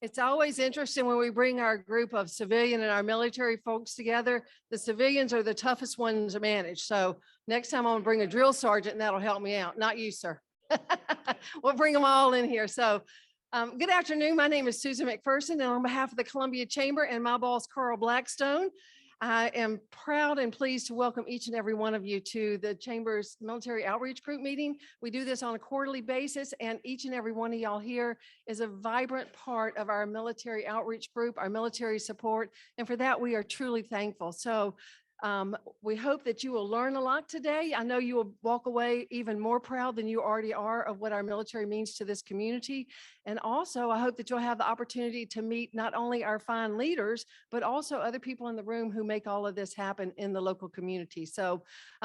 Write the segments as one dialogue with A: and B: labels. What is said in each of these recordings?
A: It's always interesting when we bring our group of civilian and our military folks together. The civilians are the toughest ones to manage. So next time I'm gonna bring a drill sergeant and that'll help me out. Not you, sir. We'll bring them all in here. So good afternoon. My name is Susan McPherson, and on behalf of the Columbia Chamber and my boss, Carl Blackstone, I am proud and pleased to welcome each and every one of you to the Chamber's Military Outreach Group meeting. We do this on a quarterly basis, and each and every one of y'all here is a vibrant part of our military outreach group, our military support, and for that, we are truly thankful. So we hope that you will learn a lot today. I know you will walk away even more proud than you already are of what our military means to this community. And also, I hope that you'll have the opportunity to meet not only our fine leaders, but also other people in the room who make all of this happen in the local community. So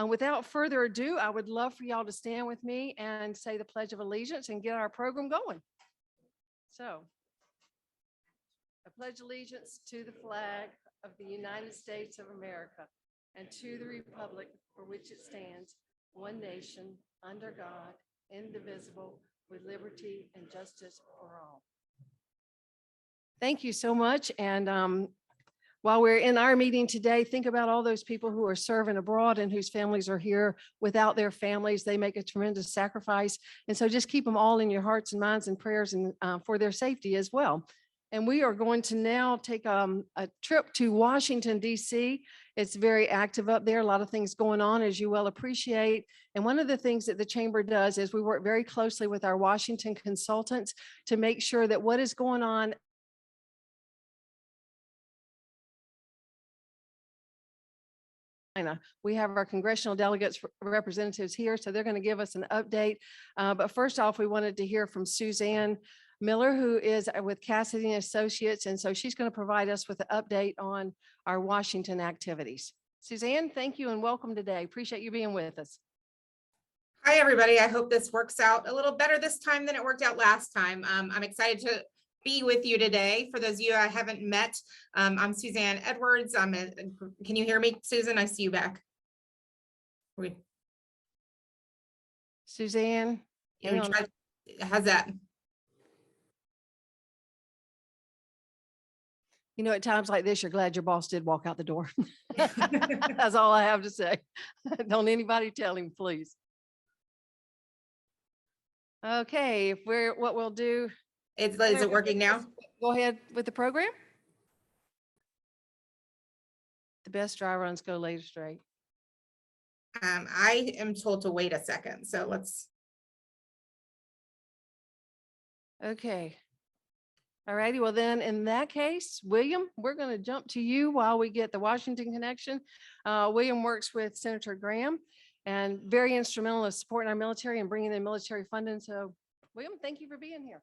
A: without further ado, I would love for y'all to stand with me and say the Pledge of Allegiance and get our program going. So, I pledge allegiance to the flag of the United States of America and to the republic for which it stands, one nation, under God, indivisible, with liberty and justice for all. Thank you so much. And while we're in our meeting today, think about all those people who are serving abroad and whose families are here without their families. They make a tremendous sacrifice. And so just keep them all in your hearts and minds and prayers and for their safety as well. And we are going to now take a trip to Washington, D.C. It's very active up there, a lot of things going on, as you well appreciate. And one of the things that the Chamber does is we work very closely with our Washington consultants to make sure that what is going on we have our congressional delegates representatives here, so they're going to give us an update. But first off, we wanted to hear from Suzanne Miller, who is with Cassidy Associates. And so she's going to provide us with an update on our Washington activities. Suzanne, thank you and welcome today. Appreciate you being with us.
B: Hi, everybody. I hope this works out a little better this time than it worked out last time. I'm excited to be with you today. For those of you I haven't met, I'm Suzanne Edwards. Can you hear me, Susan? I see you back.
A: Suzanne,
B: how's that?
A: You know, at times like this, you're glad your boss did walk out the door. That's all I have to say. Don't anybody tell him, please. Okay, what we'll do.
B: Is it working now?
A: Go ahead with the program. The best dry runs go later straight.
B: I am told to wait a second, so let's.
A: Okay. All righty. Well, then in that case, William, we're going to jump to you while we get the Washington connection. William works with Senator Graham and very instrumental in supporting our military and bringing in military funding. So, William, thank you for being here.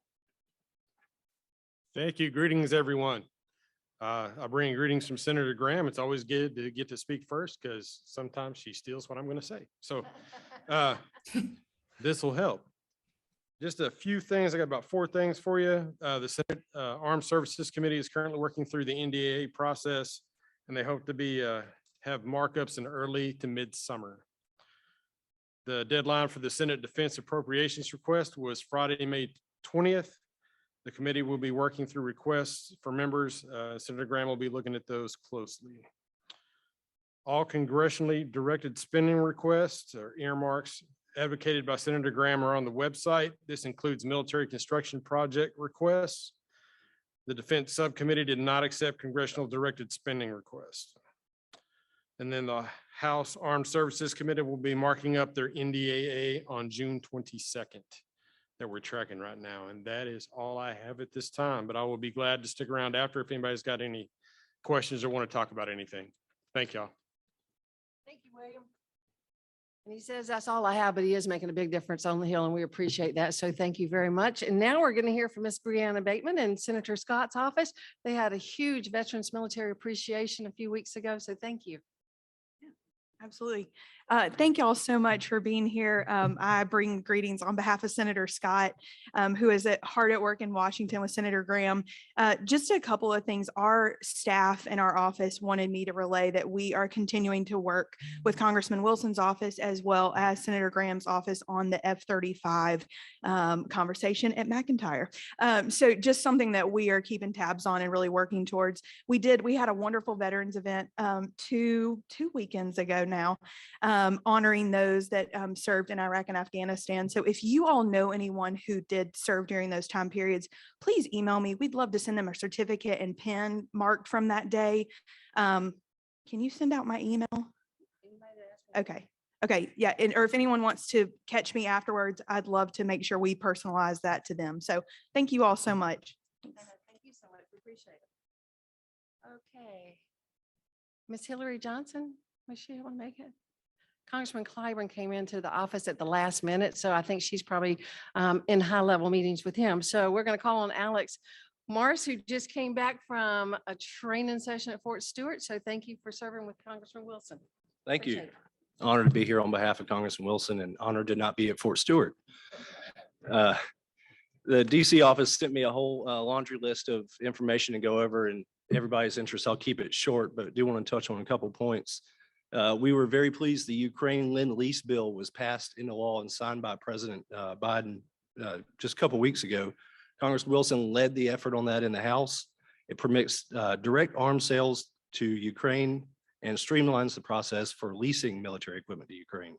C: Thank you. Greetings, everyone. I bring greetings from Senator Graham. It's always good to get to speak first because sometimes she steals what I'm going to say. So this will help. Just a few things. I got about 4 things for you. The Senate Armed Services Committee is currently working through the NDAA process, and they hope to have markups in early to mid-summer. The deadline for the Senate Defense Appropriations request was Friday, May 20th. The committee will be working through requests for members. Senator Graham will be looking at those closely. All congressionally directed spending requests or earmarks advocated by Senator Graham are on the website. This includes military construction project requests. The Defense Subcommittee did not accept congressional directed spending requests. And then the House Armed Services Committee will be marking up their NDAA on June 22nd that we're tracking right now. And that is all I have at this time, but I will be glad to stick around after if anybody's got any questions or want to talk about anything. Thank y'all.
A: Thank you, William. And he says that's all I have, but he is making a big difference on the Hill, and we appreciate that. So thank you very much. And now we're going to hear from Miss Breanna Bateman in Senator Scott's office. They had a huge Veterans Military Appreciation a few weeks ago, so thank you.
D: Absolutely. Thank y'all so much for being here. I bring greetings on behalf of Senator Scott, who is hard at work in Washington with Senator Graham. Just a couple of things. Our staff in our office wanted me to relay that we are continuing to work with Congressman Wilson's office as well as Senator Graham's office on the F-35 conversation at McIntyre. So just something that we are keeping tabs on and really working towards. We had a wonderful veterans event two weekends ago now, honoring those that served in Iraq and Afghanistan. So if you all know anyone who did serve during those time periods, please email me. We'd love to send them a certificate and pin marked from that day. Can you send out my email? Okay. Okay. Yeah. Or if anyone wants to catch me afterwards, I'd love to make sure we personalize that to them. So thank you all so much.
A: Thank you so much. We appreciate it. Okay. Miss Hillary Johnson, was she able to make it? Congressman Clyburn came into the office at the last minute, so I think she's probably in high-level meetings with him. So we're going to call on Alex Morris, who just came back from a training session at Fort Stewart. So thank you for serving with Congressman Wilson.
E: Thank you.
A: Appreciate it.
E: Honored to be here on behalf of Congressman Wilson and honored to not be at Fort Stewart. The DC office sent me a whole laundry list of information to go over, and everybody's interest. I'll keep it short, but I do want to touch on a couple points. We were very pleased the Ukraine Lend-Lease bill was passed into law and signed by President Biden just a couple weeks ago. Congressman Wilson led the effort on that in the House. It permits direct arms sales to Ukraine and streamlines the process for leasing military equipment to Ukraine.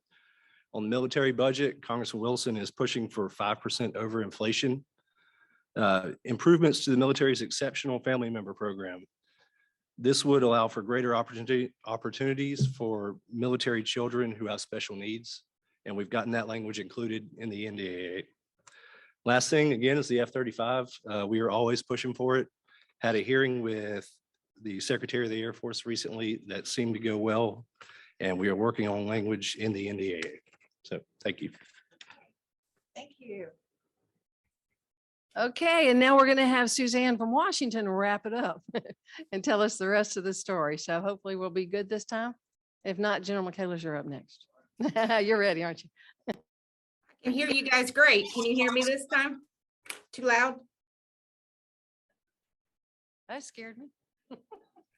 E: On the military budget, Congressman Wilson is pushing for 5% over inflation. Improvements to the military's exceptional family member program. This would allow for greater opportunities for military children who have special needs. And we've gotten that language included in the NDAA. Last thing, again, is the F-35. We are always pushing for it. Had a hearing with the Secretary of the Air Force recently that seemed to go well. And we are working on language in the NDAA. So thank you.
A: Thank you. Okay, and now we're going to have Suzanne from Washington wrap it up and tell us the rest of the story. So hopefully we'll be good this time. If not, General Michaelis, you're up next. You're ready, aren't you?
B: I can hear you guys great. Can you hear me this time? Too loud?
A: That scared me.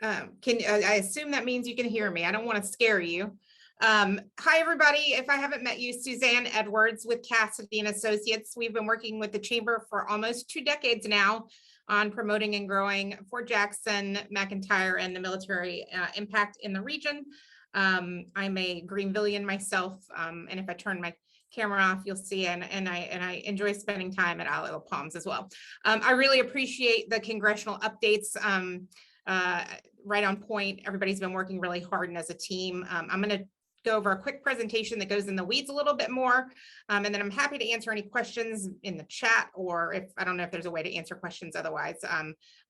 B: I assume that means you can hear me. I don't want to scare you. Hi, everybody. If I haven't met you, Suzanne Edwards with Cassidy and Associates. We've been working with the Chamber for almost 2 decades now on promoting and growing Fort Jackson, McIntyre, and the military impact in the region. I'm a Greenvillian myself, and if I turn my camera off, you'll see, and I enjoy spending time at Isle of Palms as well. I really appreciate the congressional updates. Right on point. Everybody's been working really hard and as a team. I'm going to go over a quick presentation that goes in the weeds a little bit more. And then I'm happy to answer any questions in the chat, or if I don't know if there's a way to answer questions otherwise,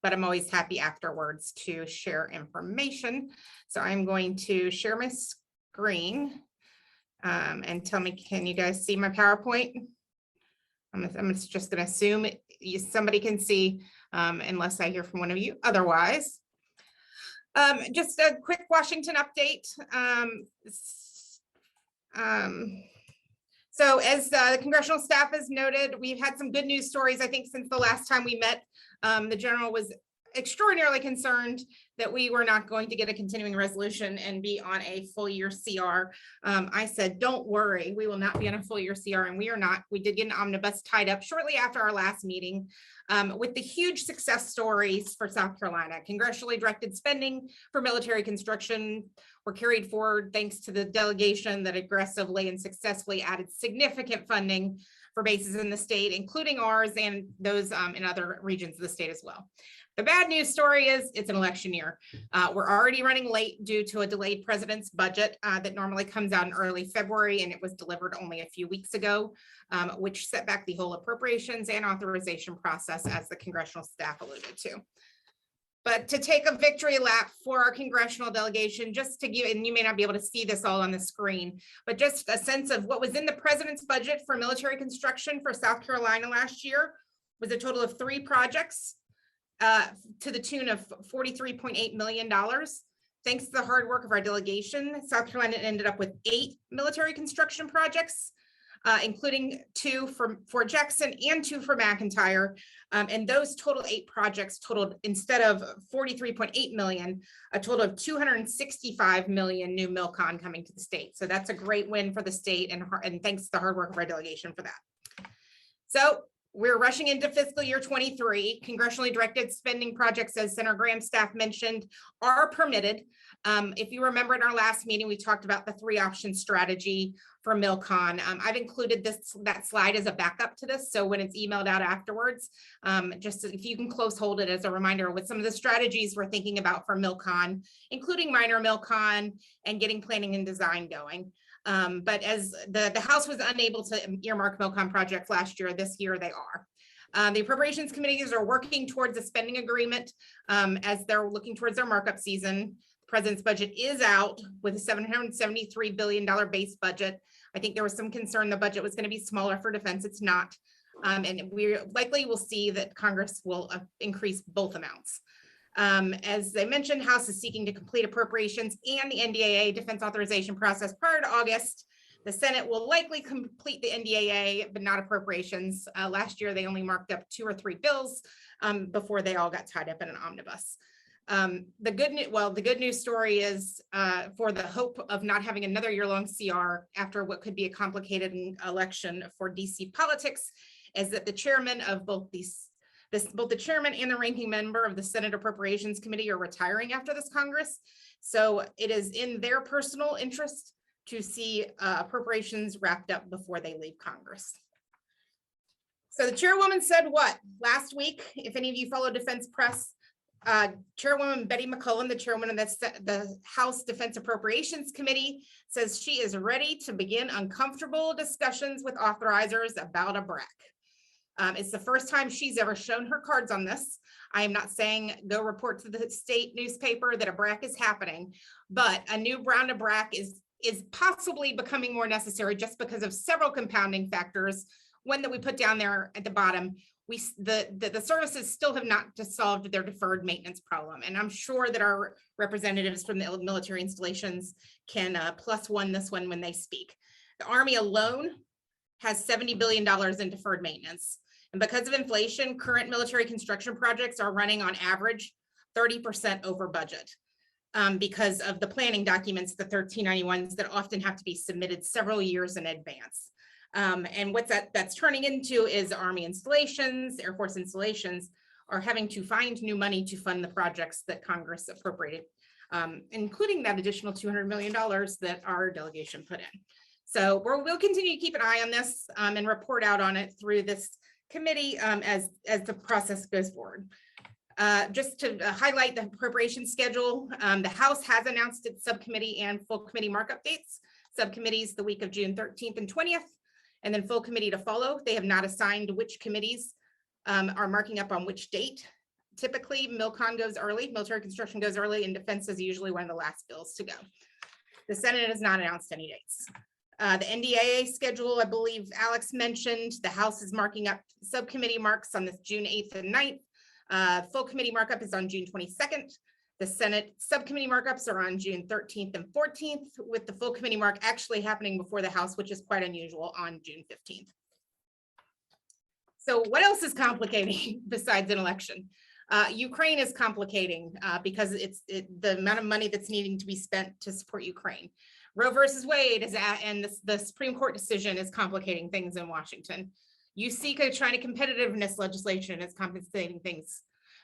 B: but I'm always happy afterwards to share information. So I'm going to share my screen and tell me, can you guys see my PowerPoint? I'm just going to assume somebody can see unless I hear from one of you otherwise. Just a quick Washington update. So as the congressional staff has noted, we've had some good news stories, I think, since the last time we met. The general was extraordinarily concerned that we were not going to get a continuing resolution and be on a full year CR. I said, don't worry, we will not be on a full year CR, and we are not. We did get an omnibus tied up shortly after our last meeting with the huge success stories for South Carolina. Congressionally directed spending for military construction were carried forward thanks to the delegation that aggressively and successfully added significant funding for bases in the state, including ours and those in other regions of the state as well. The bad news story is it's an election year. We're already running late due to a delayed president's budget that normally comes out in early February, and it was delivered only a few weeks ago, which set back the whole appropriations and authorization process, as the congressional staff alluded to. But to take a victory lap for our congressional delegation, just to give, and you may not be able to see this all on the screen, but just a sense of what was in the president's budget for military construction for South Carolina last year was a total of 3 projects to the tune of $43.8 million. thanks to the hard work of our delegation, South Carolina ended up with 8 military construction projects, including 2 for Fort Jackson and 2 for McIntyre. And those total 8 projects totaled, instead of 43.8 million, a total of 265 million new MilCon coming to the state. So that's a great win for the state, and thanks to the hard work of our delegation for that. So we're rushing into fiscal year 23. Congressionally directed spending projects, as Senator Graham staff mentioned, are permitted. If you remember in our last meeting, we talked about the 3-option strategy for MilCon. I've included that slide as a backup to this. So when it's emailed out afterwards, just if you can close hold it as a reminder with some of the strategies we're thinking about for MilCon, including minor MilCon and getting planning and design going. But as the House was unable to earmark MilCon projects last year, this year they are. The appropriations committees are working towards a spending agreement as they're looking towards their markup season. The president's budget is out with a $773 billion base budget. I think there was some concern the budget was going to be smaller for defense. It's not. And we likely will see that Congress will increase both amounts. As I mentioned, House is seeking to complete appropriations and the NDAA defense authorization process prior to August. The Senate will likely complete the NDAA, but not appropriations. Last year, they only marked up 2 or 3 bills before they all got tied up in an omnibus. The good news story is for the hope of not having another year-long CR after what could be a complicated election for DC politics, is that the chairman of both the chairman and the ranking member of the Senate Appropriations Committee are retiring after this Congress. So it is in their personal interest to see appropriations wrapped up before they leave Congress. So the chairwoman said what? Last week, if any of you follow Defense Press, Chairwoman Betty McCullen, the chairwoman of the House Defense Appropriations Committee, says she is ready to begin uncomfortable discussions with authorizers about a BRAC. It's the first time she's ever shown her cards on this. I am not saying go report to the state newspaper that a BRAC is happening, but a new round of BRAC is possibly becoming more necessary just because of several compounding factors. One that we put down there at the bottom, the services still have not solved their deferred maintenance problem. And I'm sure that our representatives from the military installations can +1 this one when they speak. The Army alone has $70 billion in deferred maintenance. And because of inflation, current military construction projects are running on average 30% over budget because of the planning documents, the 1391s that often have to be submitted several years in advance. And what that's turning into is Army installations, Air Force installations are having to find new money to fund the projects that Congress appropriated, including that additional $200 million that our delegation put in. So we'll continue to keep an eye on this and report out on it through this committee as the process goes forward. Just to highlight the appropriation schedule, the House has announced its subcommittee and full committee markup dates. Subcommittees the week of June 13th and 20th, and then full committee to follow. They have not assigned which committees are marking up on which date. Typically, MilCon goes early, military construction goes early, and defense is usually one of the last bills to go. The Senate has not announced any dates. The NDAA schedule, I believe Alex mentioned, the House is marking up subcommittee marks on this June 8th and 9th. Full committee markup is on June 22nd. The Senate subcommittee markups are on June 13th and 14th, with the full committee mark actually happening before the House, which is quite unusual, on June 15th. So what else is complicating besides an election? Ukraine is complicating because the amount of money that's needing to be spent to support Ukraine. Roe versus Wade is and the Supreme Court decision is complicating things in Washington. USECA China competitiveness legislation is complicating things.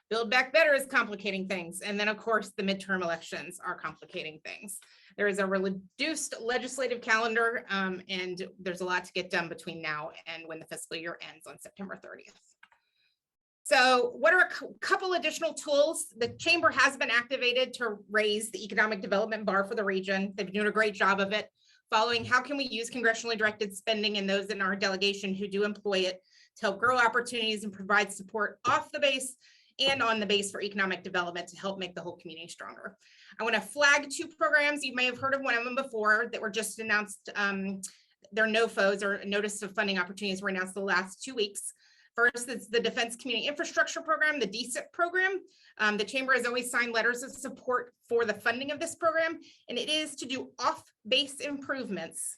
B: Build Back Better is complicating things. And then of course the midterm elections are complicating things. There is a reduced legislative calendar and there's a lot to get done between now and when the fiscal year ends on September 30th. So what are a couple additional tools? The chamber has been activated to raise the economic development bar for the region. They've been doing a great job of it. Following how can we use congressionally directed spending and those in our delegation who do employ it to help grow opportunities and provide support off the base and on the base for economic development to help make the whole community stronger. I want to flag 2 programs. You may have heard of one of them before that were just announced. Their NOFOs or Notice of Funding Opportunities were announced the last 2 weeks. First is the Defense Community Infrastructure Program, the DCIP program. The Chamber has always signed letters of support for the funding of this program, and it is to do off-base improvements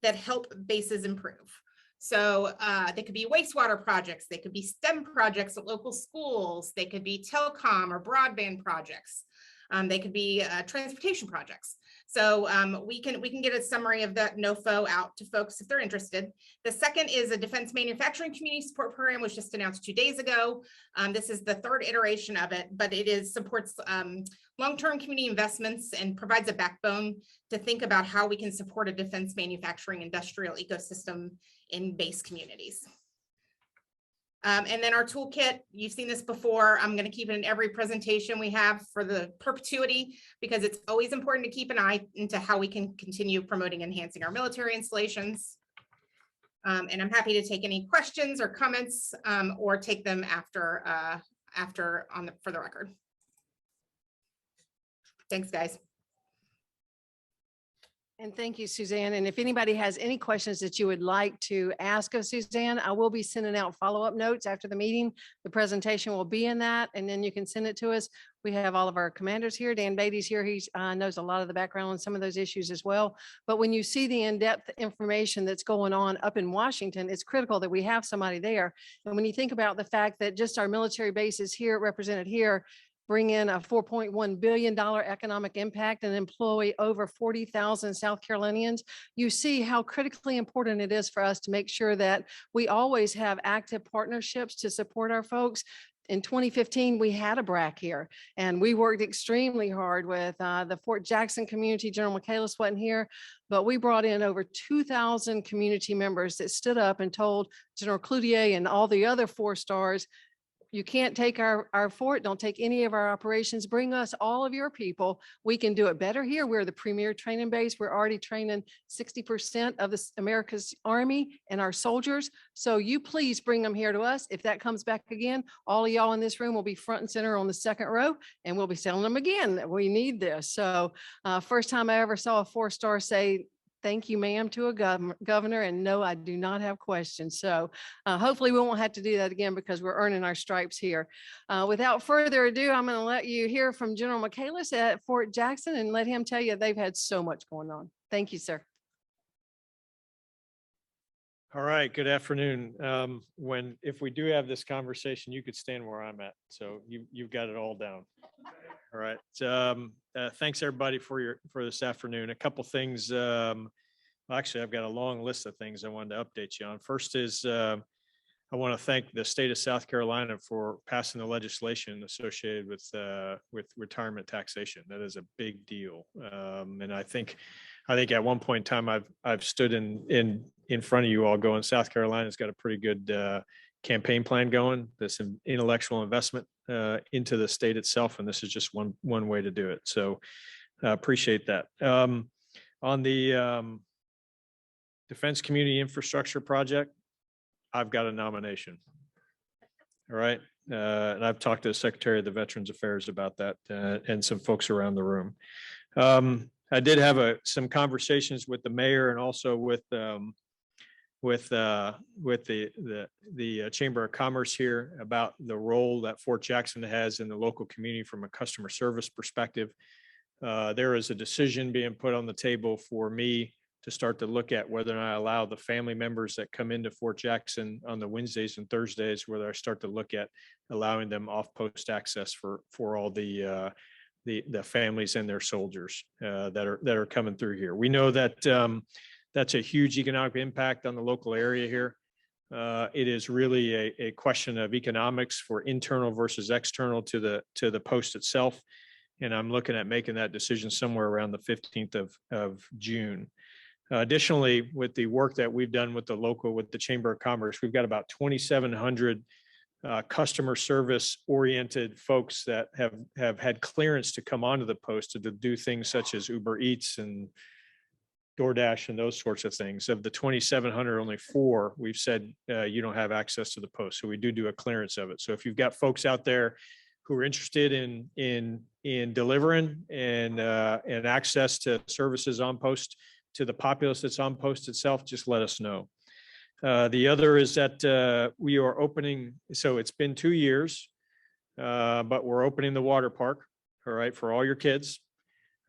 B: that help bases improve. So they could be wastewater projects, they could be STEM projects at local schools, they could be telecom or broadband projects, they could be transportation projects. So we can get a summary of that NOFO out to folks if they're interested. The second is a Defense Manufacturing Community Support Program, which just announced 2 days ago. This is the third iteration of it, but it supports long-term community investments and provides a backbone to think about how we can support a defense manufacturing industrial ecosystem in base communities. And then our toolkit, you've seen this before. I'm going to keep it in every presentation we have for the perpetuity, because it's always important to keep an eye into how we can continue promoting and enhancing our military installations. And I'm happy to take any questions or comments or take them after for the record. Thanks, guys.
A: And thank you, Suzanne. And if anybody has any questions that you would like to ask of Suzanne, I will be sending out follow-up notes after the meeting. The presentation will be in that, and then you can send it to us. We have all of our commanders here. Dan Beatty's here. He knows a lot of the background on some of those issues as well. But when you see the in-depth information that's going on up in Washington, it's critical that we have somebody there. And when you think about the fact that just our military bases here represented here bring in a $4.1 billion economic impact and employ over 40,000 South Carolinians, you see how critically important it is for us to make sure that we always have active partnerships to support our folks. In 2015, we had a BRAC here, and we worked extremely hard with the Fort Jackson community. General Michaelis wasn't here, but we brought in over 2,000 community members that stood up and told General Cloutier and all the other 4-stars, you can't take our fort, don't take any of our operations, bring us all of your people. We can do it better here. We're the premier training base. We're already training 60% of America's Army and our soldiers. So you please bring them here to us. If that comes back again, all of y'all in this room will be front and center on the second row, and we'll be telling them again that we need this. So first time I ever saw a 4-star say, thank you, ma'am, to a governor. And no, I do not have questions. So hopefully we won't have to do that again, because we're earning our stripes here. Without further ado, I'm going to let you hear from General Michaelis at Fort Jackson and let him tell you they've had so much going on. Thank you, sir.
F: All right, good afternoon. If we do have this conversation, you could stand where I'm at. So you've got it all down. All right. Thanks everybody for this afternoon. A couple things. Actually, I've got a long list of things I wanted to update you on. First is I want to thank the state of South Carolina for passing the legislation associated with retirement taxation. That is a big deal. And I think at one point in time I've stood in front of you all going, South Carolina's got a pretty good campaign plan going. This intellectual investment into the state itself, and this is just one way to do it. So appreciate that. On the Defense Community Infrastructure Project, I've got a nomination. All right. And I've talked to the Secretary of the Veterans Affairs about that and some folks around the room. I did have some conversations with the mayor and also with the Chamber of Commerce here about the role that Fort Jackson has in the local community from a customer service perspective. There is a decision being put on the table for me to start to look at whether or not I allow the family members that come into Fort Jackson on the Wednesdays and Thursdays, whether I start to look at allowing them off-post access for all the families and their soldiers that are coming through here. We know that that's a huge economic impact on the local area here. It is really a question of economics for internal versus external to the post itself. And I'm looking at making that decision somewhere around the 15th of June. Additionally, with the work that we've done with the Chamber of Commerce, we've got about 2,700 customer service oriented folks that have had clearance to come onto the post to do things such as Uber Eats and DoorDash and those sorts of things. Of the 2,700, only 4 we've said you don't have access to the post. So we do a clearance of it. So if you've got folks out there who are interested in delivering and access to services on post to the populace that's on post itself, just let us know. The other is that we are opening, so it's been 2 years, but we're opening the water park, all right, for all your kids.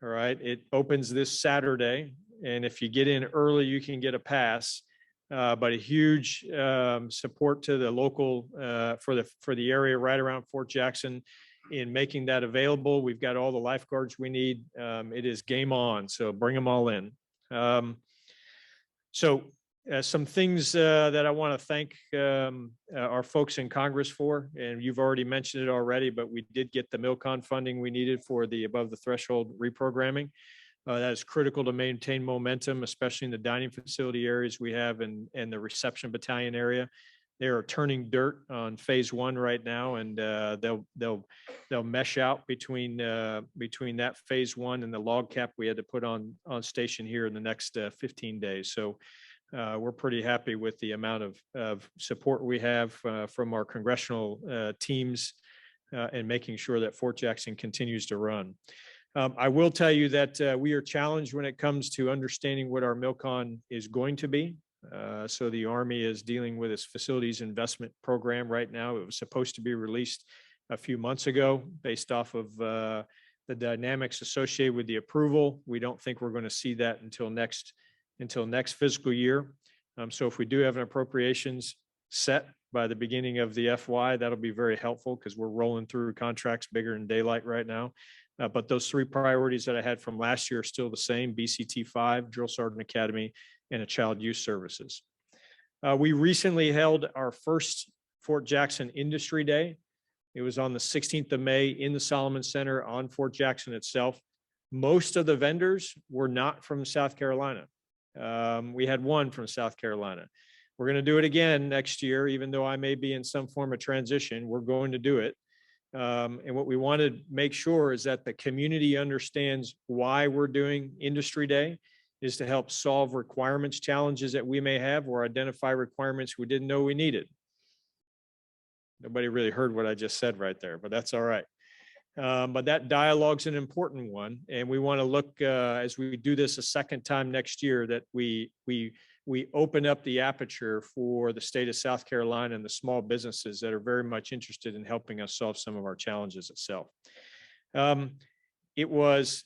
F: All right, it opens this Saturday, and if you get in early, you can get a pass. But a huge support to the local for the area right around Fort Jackson in making that available. We've got all the lifeguards we need. It is game on, so bring them all in. Some things that I want to thank our folks in Congress for, and you've already mentioned it already, but we did get the MILCON funding we needed for the above the threshold reprogramming. That is critical to maintain momentum, especially in the dining facility areas we have and the reception battalion area. They are turning dirt on phase 1 right now, and they'll mesh out between that phase 1 and the log cap we had to put on station here in the next 15 days. So we're pretty happy with the amount of support we have from our congressional teams and making sure that Fort Jackson continues to run. I will tell you that we are challenged when it comes to understanding what our MILCON is going to be. So the Army is dealing with its facilities investment program right now. It was supposed to be released a few months ago based off of the dynamics associated with the approval. We don't think we're going to see that until next fiscal year. So if we do have an appropriations set by the beginning of the FY, that'll be very helpful because we're rolling through contracts bigger than daylight right now. But those 3 priorities that I had from last year are still the same: BCT 5, Drill Sergeant Academy, and a Child Youth Services. We recently held our first Fort Jackson Industry Day. It was on the 16th of May in the Solomon Center on Fort Jackson itself. Most of the vendors were not from South Carolina. We had one from South Carolina. We're going to do it again next year, even though I may be in some form of transition. We're going to do it. And what we want to make sure is that the community understands why we're doing Industry Day is to help solve requirements challenges that we may have or identify requirements we didn't know we needed. Nobody really heard what I just said right there, but that's all right. But that dialogue's an important one. And we want to look as we do this a second time next year that we open up the aperture for the state of South Carolina and the small businesses that are very much interested in helping us solve some of our challenges itself. It was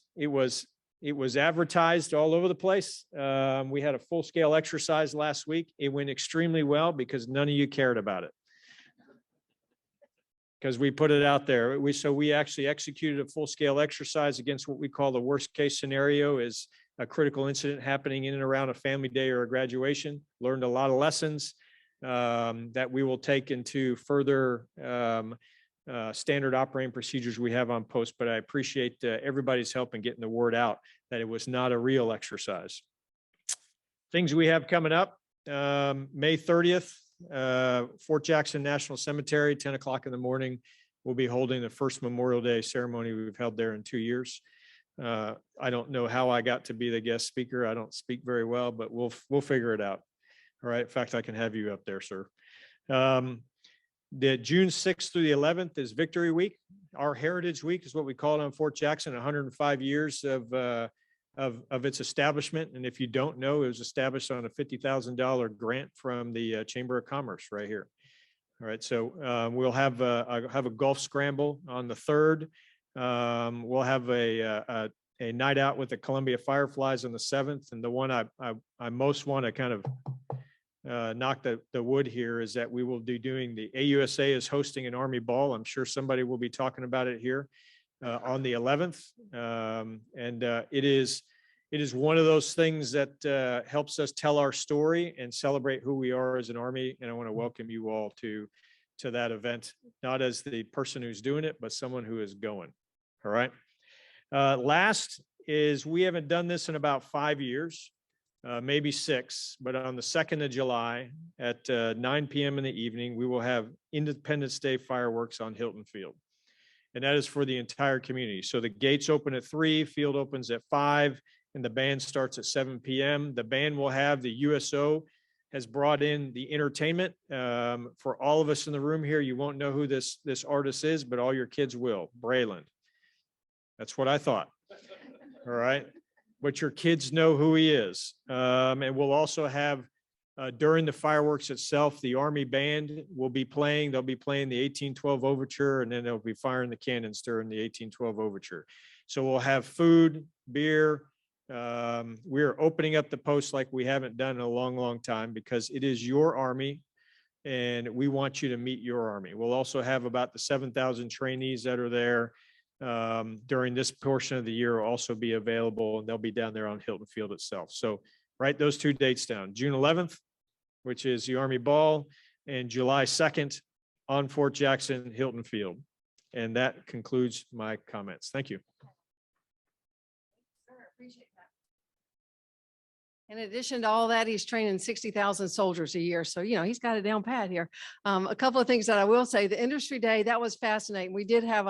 F: advertised all over the place. We had a full-scale exercise last week. It went extremely well because none of you cared about it, because we put it out there. We actually executed a full-scale exercise against what we call the worst-case scenario is a critical incident happening in and around a family day or a graduation. Learned a lot of lessons that we will take into further standard operating procedures we have on post. But I appreciate everybody's help in getting the word out that it was not a real exercise. Things we have coming up, May 30th, Fort Jackson National Cemetery, 10 o'clock in the morning. We'll be holding the first Memorial Day ceremony we've held there in 2 years. I don't know how I got to be the guest speaker. I don't speak very well, but we'll figure it out. All right. In fact, I can have you up there, sir. The June 6th through the 11th is Victory Week. Our Heritage Week is what we call it on Fort Jackson, 105 years of its establishment. And if you don't know, it was established on a $50,000 grant from the Chamber of Commerce right here. All right. So we'll have a golf scramble on the 3rd. We'll have a night out with the Columbia Fireflies on the 7th. And the one I most want to kind of knock the wood here is that we will be doing the AUSA is hosting an Army Ball. I'm sure somebody will be talking about it here on the 11th. It is one of those things that helps us tell our story and celebrate who we are as an Army. And I want to welcome you all to that event, not as the person who's doing it, but someone who is going. All right. Last is we haven't done this in about 5 years, maybe 6, but on the 2nd of July at 9 p.m. in the evening, we will have Independence Day fireworks on Hilton Field. And that is for the entire community. So the gates open at 3, field opens at 5, and the band starts at 7 p.m. The band will have the USO has brought in the entertainment for all of us in the room here. You won't know who this artist is, but all your kids will. Braylon. That's what I thought. All right. But your kids know who he is. And we'll also have During the fireworks itself, the Army Band will be playing. They'll be playing the 1812 Overture, and then they'll be firing the cannons during the 1812 Overture. So we'll have food, beer. We're opening up the post like we haven't done in a long, long time because it is your Army, and we want you to meet your Army. We'll also have about the 7,000 trainees that are there during this portion of the year will also be available, and they'll be down there on Hilton Field itself. So write those 2 dates down, June 11th, which is the Army Ball, and July 2nd on Fort Jackson, Hilton Field. And that concludes my comments. Thank you.
A: Appreciate that. In addition to all that, he's training 60,000 soldiers a year. So, you know, he's got it down pat here. A couple of things that I will say, the industry day, that was fascinating. We did have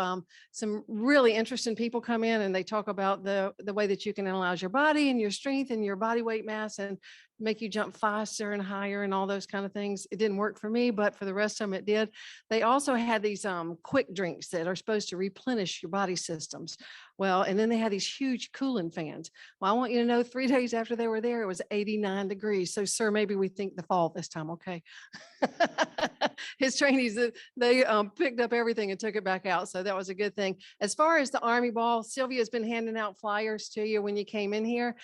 A: some really interesting people come in, and they talk about the way that you can analyze your body and your strength and your body weight mass and make you jump faster and higher and all those kind of things. It didn't work for me, but for the rest of them, it did. They also had these quick drinks that are supposed to replenish your body systems. Well, and then they had these huge cooling fans. Well, I want you to know 3 days after they were there, it was 89 degrees. So, sir, maybe we think the fall this time, okay? His trainees, they picked up everything and took it back out. So that was a good thing. As far as the Army Ball, Sylvia's been handing out flyers to you when you came in here.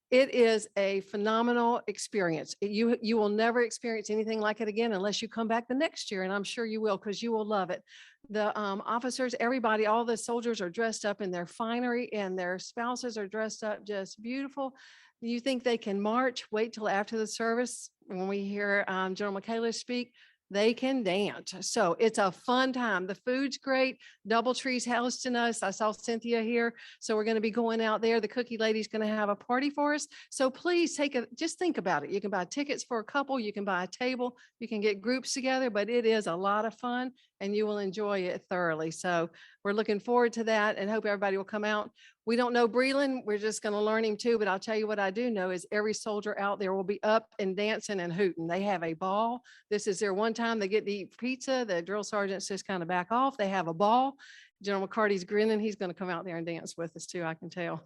A: It is a phenomenal experience. You will never experience anything like it again unless you come back the next year, and I'm sure you will, because you will love it. The officers, everybody, all the soldiers are dressed up in their finery, and their spouses are dressed up just beautiful. You think they can march? Wait till after the service when we hear General McCaleb speak. They can dance. So it's a fun time. The food's great. Doubletree's hosting us. I saw Cynthia here. So we're going to be going out there. The cookie lady's going to have a party for us. So please just think about it. You can buy tickets for a couple. You can buy a table. You can get groups together, but it is a lot of fun and you will enjoy it thoroughly. So we're looking forward to that and hope everybody will come out. We don't know Breland. We're just going to learn him too. But I'll tell you what I do know is every soldier out there will be up and dancing and hooting. They have a ball. This is their one time they get to eat pizza. The drill sergeants just kind of back off. They have a ball. General McCarty's grinning. He's going to come out there and dance with us too, I can tell.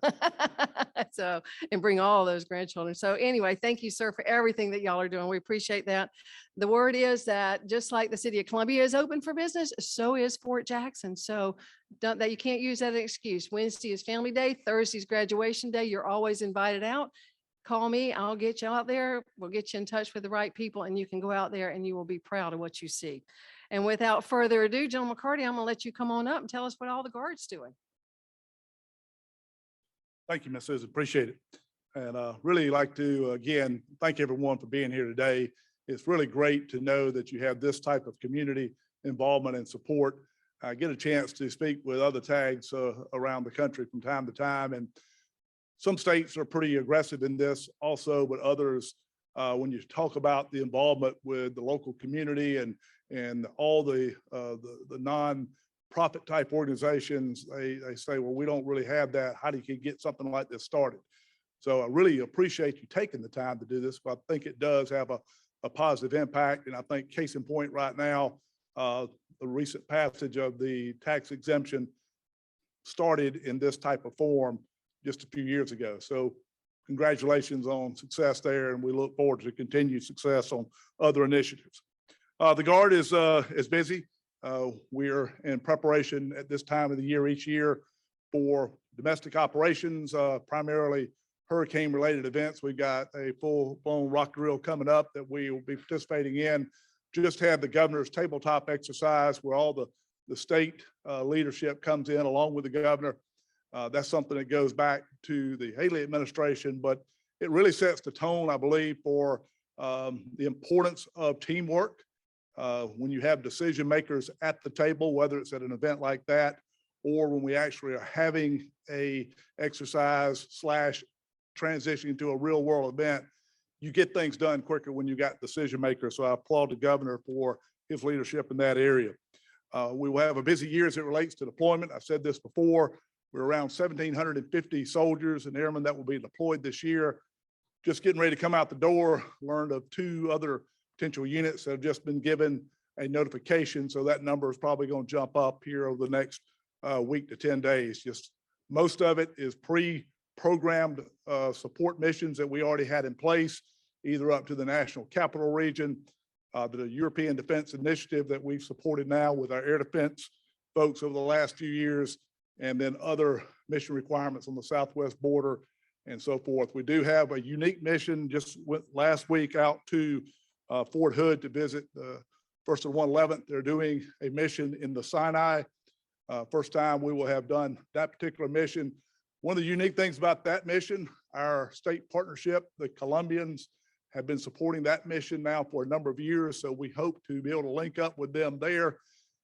A: So, and bring all those grandchildren. So anyway, thank you, sir, for everything that y'all are doing. We appreciate that. The word is that just like the city of Columbia is open for business, so is Fort Jackson. So that you can't use that as an excuse. Wednesday is family day. Thursday's graduation day. You're always invited out. Call me. I'll get you out there. We'll get you in touch with the right people and you can go out there and you will be proud of what you see. And without further ado, General McCarty, I'm going to let you come on up and tell us what all the guards doing.
G: Thank you, Ms. Susan. Appreciate it. And really like to, again, thank everyone for being here today. It's really great to know that you have this type of community involvement and support. I get a chance to speak with other tags around the country from time to time. And some states are pretty aggressive in this also, but others, when you talk about the involvement with the local community and all the non-profit type organizations, they say, well, we don't really have that. How do you get something like this started? So I really appreciate you taking the time to do this, but I think it does have a positive impact. And I think case in point right now, the recent passage of the tax exemption started in this type of form just a few years ago. So congratulations on success there, and we look forward to continued success on other initiatives. The Guard is busy. We're in preparation at this time of the year each year for domestic operations, primarily hurricane-related events. We've got a full-blown rock drill coming up that we will be participating in. Just had the governor's tabletop exercise where all the state leadership comes in along with the governor. That's something that goes back to the Haley administration, but it really sets the tone, I believe, for the importance of teamwork. When you have decision makers at the table, whether it's at an event like that, or when we actually are having a exercise / transitioning to a real world event, you get things done quicker when you got decision makers. So I applaud the governor for his leadership in that area. We will have a busy year as it relates to deployment. I've said this before. We're around 1,750 soldiers and airmen that will be deployed this year. Just getting ready to come out the door, learned of 2 other potential units that have just been given a notification. So that number is probably going to jump up here over the next week to 10 days. Just most of it is pre-programmed support missions that we already had in place. either up to the National Capital Region, the European Defense Initiative that we've supported now with our air defense folks over the last few years, and then other mission requirements on the southwest border and so forth. We do have a unique mission. Just went last week out to Fort Hood to visit the 1st and 111th. They're doing a mission in the Sinai. First time we will have done that particular mission. One of the unique things about that mission, our state partnership, the Colombians have been supporting that mission now for a number of years. So we hope to be able to link up with them there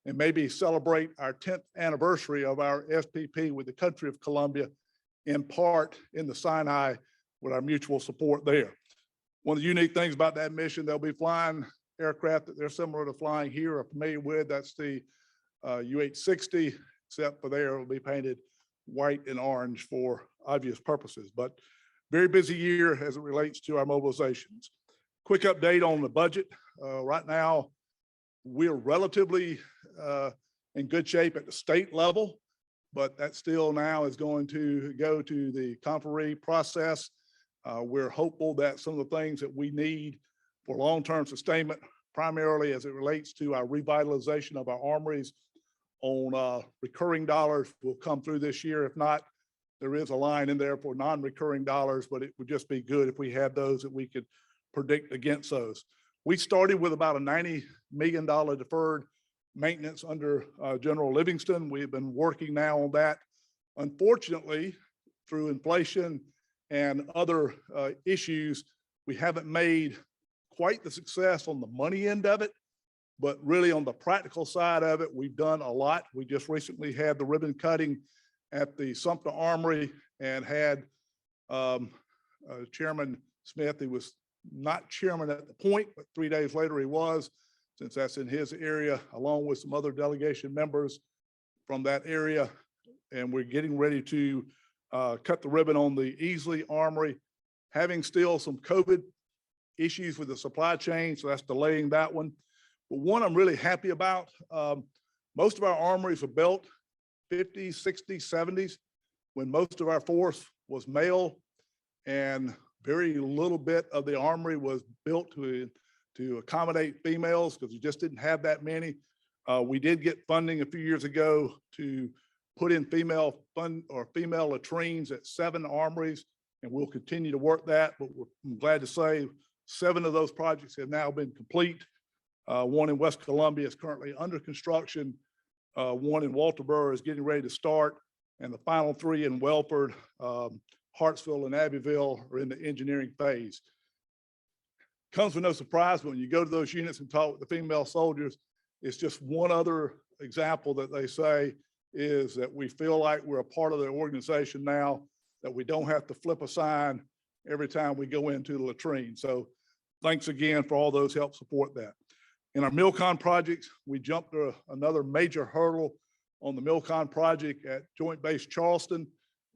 G: and maybe celebrate our 10th anniversary of our SPP with the country of Colombia, in part in the Sinai, with our mutual support there. One of the unique things about that mission, they'll be flying aircraft that they're similar to flying here, are familiar with. That's the UH-60, except for there, it'll be painted white and orange for obvious purposes. But very busy year as it relates to our mobilizations. Quick update on the budget. Right now, we're relatively in good shape at the state level, but that still now is going to go to the conferee process. We're hopeful that some of the things that we need for long-term sustainment, primarily as it relates to our revitalization of our armories on recurring dollars, will come through this year. If not, there is a line in there for non-recurring dollars, but it would just be good if we had those that we could predict against those. We started with about a $90 million deferred maintenance under General Livingston. We've been working now on that. Unfortunately, through inflation and other issues, we haven't made quite the success on the money end of it, but really on the practical side of it, we've done a lot. We just recently had the ribbon cutting at the Sumter Armory and had Chairman Smith. He was not chairman at the point, but 3 days later he was, since that's in his area, along with some other delegation members from that area. And we're getting ready to cut the ribbon on the Easley Armory, having still some COVID issues with the supply chain, so that's delaying that one. But one I'm really happy about, most of our armories were built 50s, 60s, 70s, when most of our force was male, and very little bit of the armory was built to accommodate females, because we just didn't have that many. We did get funding a few years ago to put in female latrines at 7 armories, and we'll continue to work that. But I'm glad to say 7 of those projects have now been complete. One in West Columbia is currently under construction. One in Walterboro is getting ready to start, and the final 3 in Welford, Hartsville, and Abbeville are in the engineering phase. Comes with no surprise, but when you go to those units and talk with the female soldiers, it's just one other example that they say is that we feel like we're a part of the organization now, that we don't have to flip a sign every time we go into the latrine. So thanks again for all those help support that. In our MILCON projects, we jumped to another major hurdle on the MILCON project at Joint Base Charleston.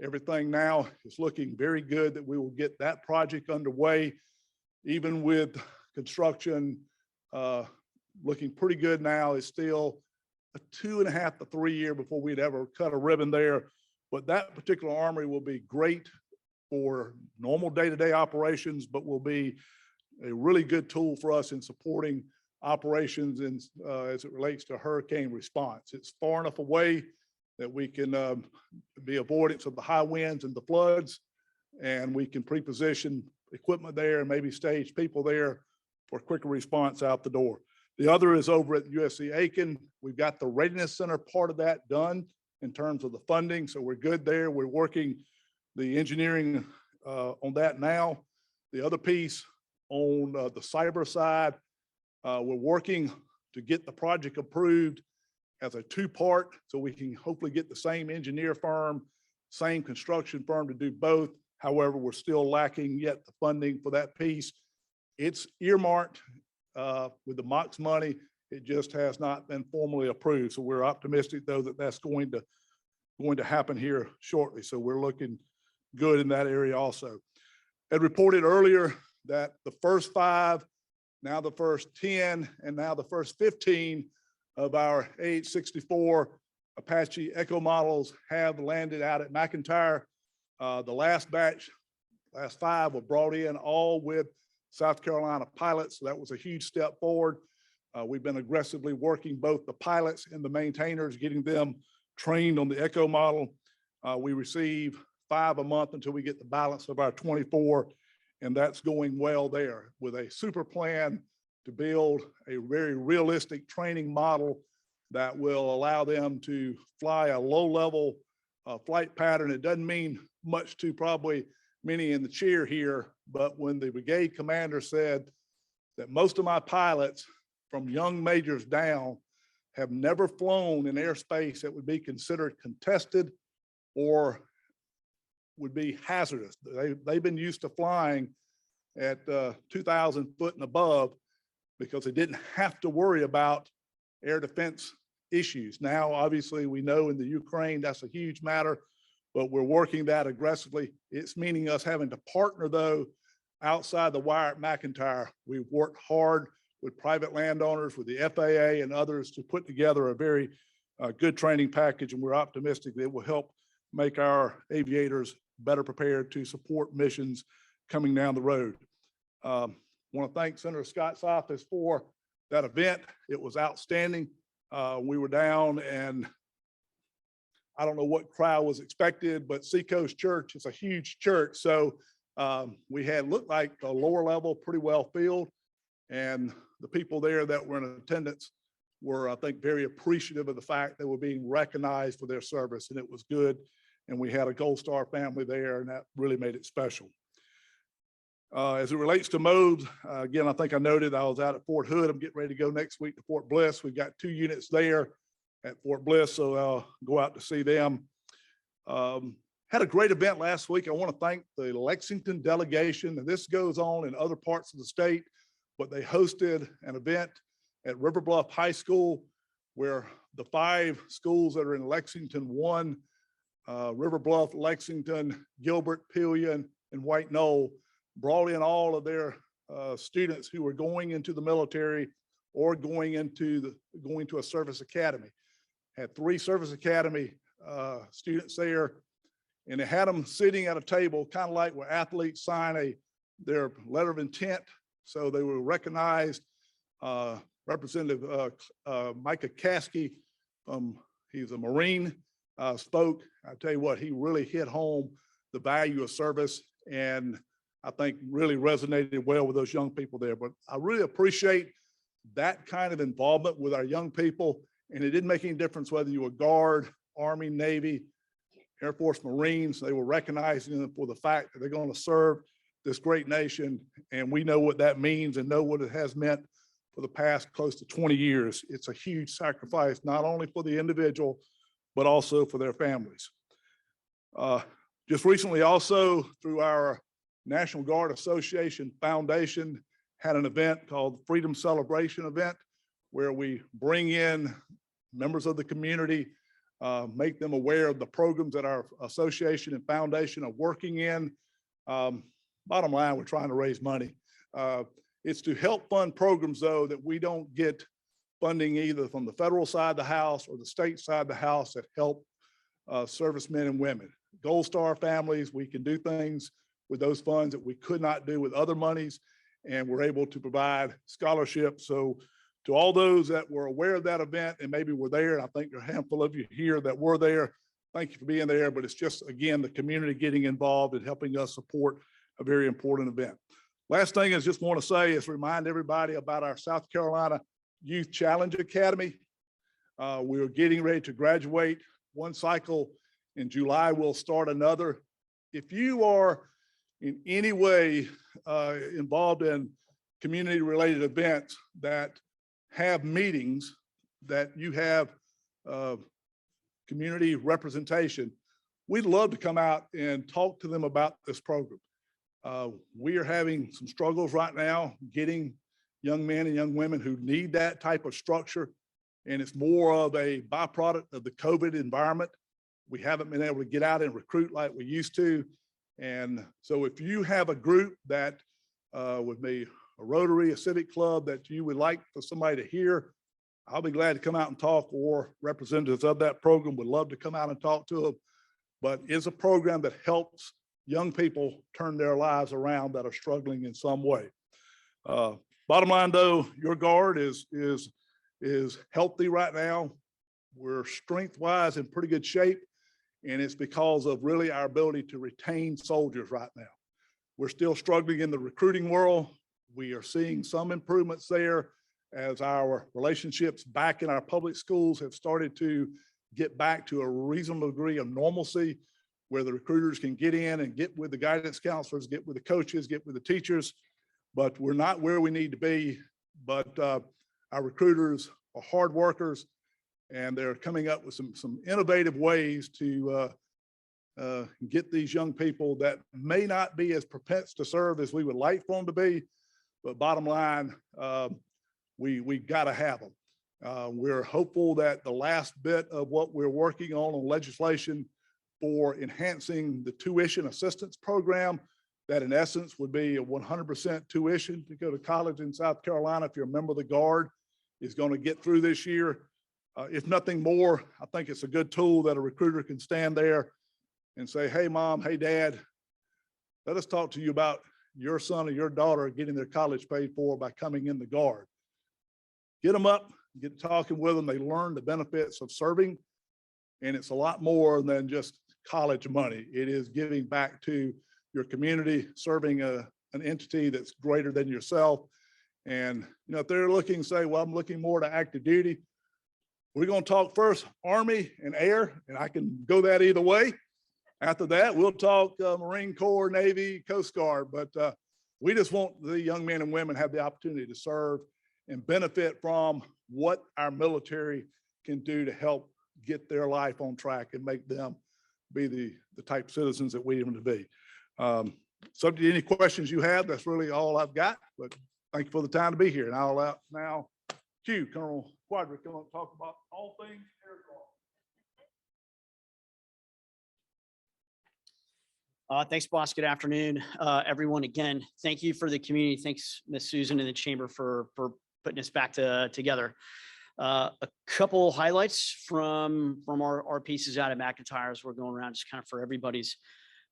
G: Everything now is looking very good that we will get that project underway, even with construction looking pretty good now. It's still a 2.5 to 3 year before we'd ever cut a ribbon there. But that particular armory will be great for normal day-to-day operations, but will be a really good tool for us in supporting operations in, as it relates to hurricane response. It's far enough away that we can be avoidance of the high winds and the floods, and we can pre-position equipment there and maybe stage people there for quicker response out the door. The other is over at USC Aiken. We've got the Readiness Center part of that done in terms of the funding, so we're good there. We're working the engineering on that now. The other piece on the cyber side, we're working to get the project approved as a 2-part, so we can hopefully get the same engineer firm, same construction firm to do both. However, we're still lacking yet the funding for that piece. It's earmarked with the MOX money. It just has not been formally approved. So we're optimistic though that that's going to happen here shortly. So we're looking good in that area also. I reported earlier that the first 5, now the first 10, and now the first 15 of our AH-64 Apache Echo models have landed out at McIntyre. The last batch, last 5 were brought in all with South Carolina pilots. So that was a huge step forward. We've been aggressively working both the pilots and the maintainers, getting them trained on the Echo model. We receive 5 a month until we get the balance of our 24, and that's going well there with a super plan to build a very realistic training model that will allow them to fly a low-level flight pattern. It doesn't mean much to probably many in the chair here, but when the brigade commander said that most of my pilots from young majors down have never flown in airspace that would be considered contested or would be hazardous. They've been used to flying at 2,000 foot and above because they didn't have to worry about air defense issues. Now, obviously, we know in the Ukraine, that's a huge matter, but we're working that aggressively. It's meaning us having to partner, though, outside the wire at McIntyre. We've worked hard with private landowners, with the FAA and others to put together a very good training package, and we're optimistic that it will help make our aviators better prepared to support missions coming down the road. I want to thank Senator Scott's office for that event. It was outstanding. We were down, and I don't know what crowd was expected, but Seacoast Church is a huge church. So we had looked like a lower level, pretty well filled. And the people there that were in attendance were, I think, very appreciative of the fact they were being recognized for their service, and it was good. And we had a Gold Star family there, and that really made it special. As it relates to modes, again, I think I noted I was out at Fort Hood. I'm getting ready to go next week to Fort Bliss. We've got 2 units there at Fort Bliss, so I'll go out to see them. Had a great event last week. I want to thank the Lexington delegation, and this goes on in other parts of the state, but they hosted an event at River Bluff High School where the 5 schools that are in Lexington won. River Bluff, Lexington, Gilbert, Pillion, and White Knoll brought in all of their students who were going into the military or going to a service academy. Had 3 service academy students there, and they had them sitting at a table, kind of like where athletes sign their letter of intent. So they were recognized. Representative Micah Caskey, he's a Marine, spoke. I tell you what, he really hit home the value of service, and I think really resonated well with those young people there. But I really appreciate that kind of involvement with our young people, and it didn't make any differere whether you were Guard, Army, Navy, Air Force, Marines. They were recognizing them for the fact that they're going to serve this great nation, and we know what that means and know what it has meant for the past close to 20 years. It's a huge sacrifice, not only for the individual, but also for their families. Just recently also, through our National Guard Association Foundation, had an event called the Freedom Celebration event, where we bring in members of the community, make them aware of the programs that our association and foundation are working in. Bottom line, we're trying to raise money. It's to help fund programs, though, that we don't get funding either from the federal side of the house or the state side of the house that help servicemen and women. Gold Star families, we can do things with those funds that we could not do with other monies, and we're able to provide scholarships. So to all those that were aware of that event and maybe were there, and I think there are a handful of you here that were there, thank you for being there. But it's just, again, the community getting involved and helping us support a very important event. Last thing I just want to say is remind everybody about our South Carolina Youth Challenge Academy. We're getting ready to graduate one cycle. In July, we'll start another. If you are in any way involved in community-related events that have meetings, that you have community representation, we'd love to come out and talk to them about this program. We are having some struggles right now getting young men and young women who need that type of structure, and it's more of a byproduct of the COVID environment. We haven't been able to get out and recruit like we used to. And so if you have a group that would be a Rotary, a civic club that you would like for somebody to hear, I'll be glad to come out and talk, or representatives of that program would love to come out and talk to them. But it's a program that helps young people turn their lives around that are struggling in some way. Bottom line though, your guard is healthy right now. We're strength wise in pretty good shape. And it's because of really our ability to retain soldiers right now. We're still struggling in the recruiting world. We are seeing some improvements there as our relationships back in our public schools have started to get back to a reasonable degree of normalcy, where the recruiters can get in and get with the guidance counselors, get with the coaches, get with the teachers. But we're not where we need to be. But our recruiters are hard workers, and they're coming up with some innovative ways to get these young people that may not be as prepared to serve as we would like for them to be. But bottom line, we got to have them. We're hopeful that the last bit of what we're working on legislation for enhancing the tuition assistance program, that in essence would be a 100% tuition to go to college in South Carolina if you're a member of the Guard, is going to get through this year. If nothing more, I think it's a good tool that a recruiter can stand there and say, hey, mom, hey, dad, let us talk to you about your son or your daughter getting their college paid for by coming in the Guard. Get them up, get talking with them. They learn the benefits of serving. And it's a lot more than just college money. It is giving back to your community, serving an entity that's greater than yourself. And, if they're looking, say, well, I'm looking more to active duty, we're going to talk first Army and Air, and I can go that either way. After that, we'll talk Marine Corps, Navy, Coast Guard. But we just want the young men and women to have the opportunity to serve and benefit from what our military can do to help get their life on track and make them be the type of citizens that we want to be. Subject to any questions you have, that's really all I've got. But thank you for the time to be here. And I'll now cue Colonel Quadra come up and talk about all things Air Guard.
H: Thanks, boss. Good afternoon, everyone. Again, thank you for the community. Thanks, Ms. Susan and the chamber for putting us back together. A couple highlights from our pieces out of McIntyre as we're going around, just kind of for everybody's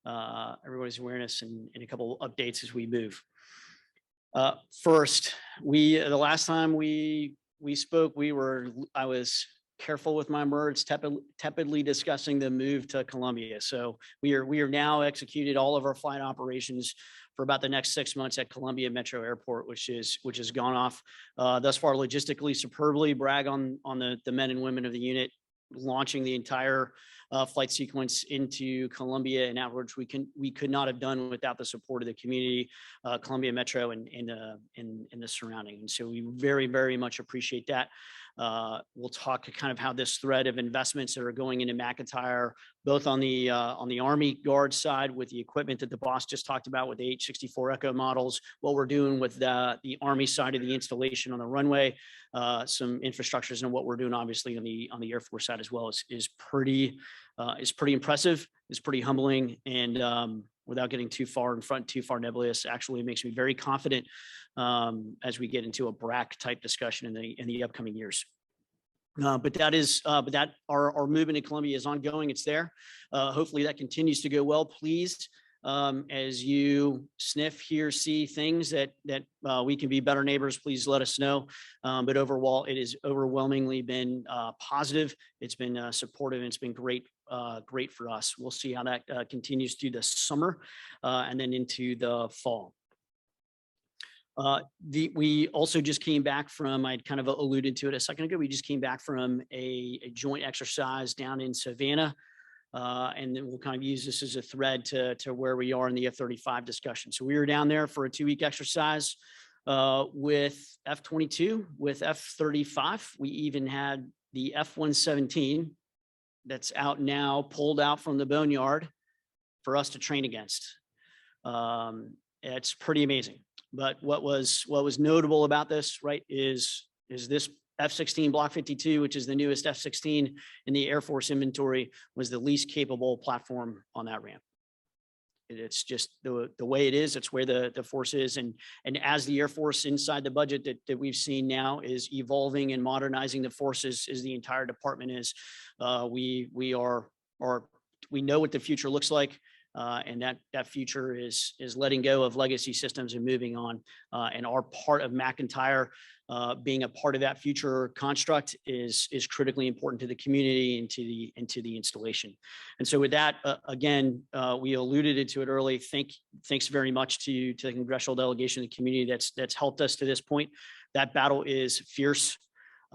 H: awareness and a couple updates as we move. First, the last time we spoke, I was careful with my words, tepidly discussing the move to Columbia. So we are now executed all of our flight operations for about the next 6 months at Columbia Metro Airport, which has gone off thus far logistically superbly. Brag on the men and women of the unit launching the entire flight sequence into Columbia and outwards. We could not have done without the support of the community, Columbia Metro and the surrounding. And so we very, very much appreciate that. We'll talk kind of how this thread of investments that are going into McIntyre, both on the Army Guard side with the equipment that the boss just talked about with the H-64 Echo models, what we're doing with the Army side of the installation on the runway, some infrastructures, and what we're doing obviously on the Air Force side as well is pretty impressive. It's pretty humbling, and without getting too far in front, too far nebulous, actually it makes me very confident as we get into a BRAC type discussion in the upcoming years. But our movement in Columbia is ongoing. It's there. Hopefully that continues to go well. Please, as you sniff, hear, see things that we can be better neighbors, please let us know. But overall, it has overwhelmingly been positive. It's been supportive, and it's been great for us. We'll see how that continues through the summer and then into the fall. We also just came back from, I'd kind of alluded to it a second ago, we just came back from a joint exercise down in Savannah. And then we'll kind of use this as a thread to where we are in the F-35 discussion. So we were down there for a 2-week exercise with F-22, with F-35. We even had the F-117 that's out now, pulled out from the boneyard for us to train against. It's pretty amazing. But what was notable about this, right, is this F-16 Block 52, which is the newest F-16 in the Air Force inventory, was the least capable platform on that ramp. It's just the way it is. It's where the force is. And as the Air Force inside the budget that we've seen now is evolving and modernizing the forces, as the entire department is, we know what the future looks like. And that future is letting go of legacy systems and moving on. And our part of McIntyre being a part of that future construct is critically important to the community and to the installation. And so with that, again, we alluded to it early. Thanks very much to the congressional delegation, the community that's helped us to this point. That battle is fierce.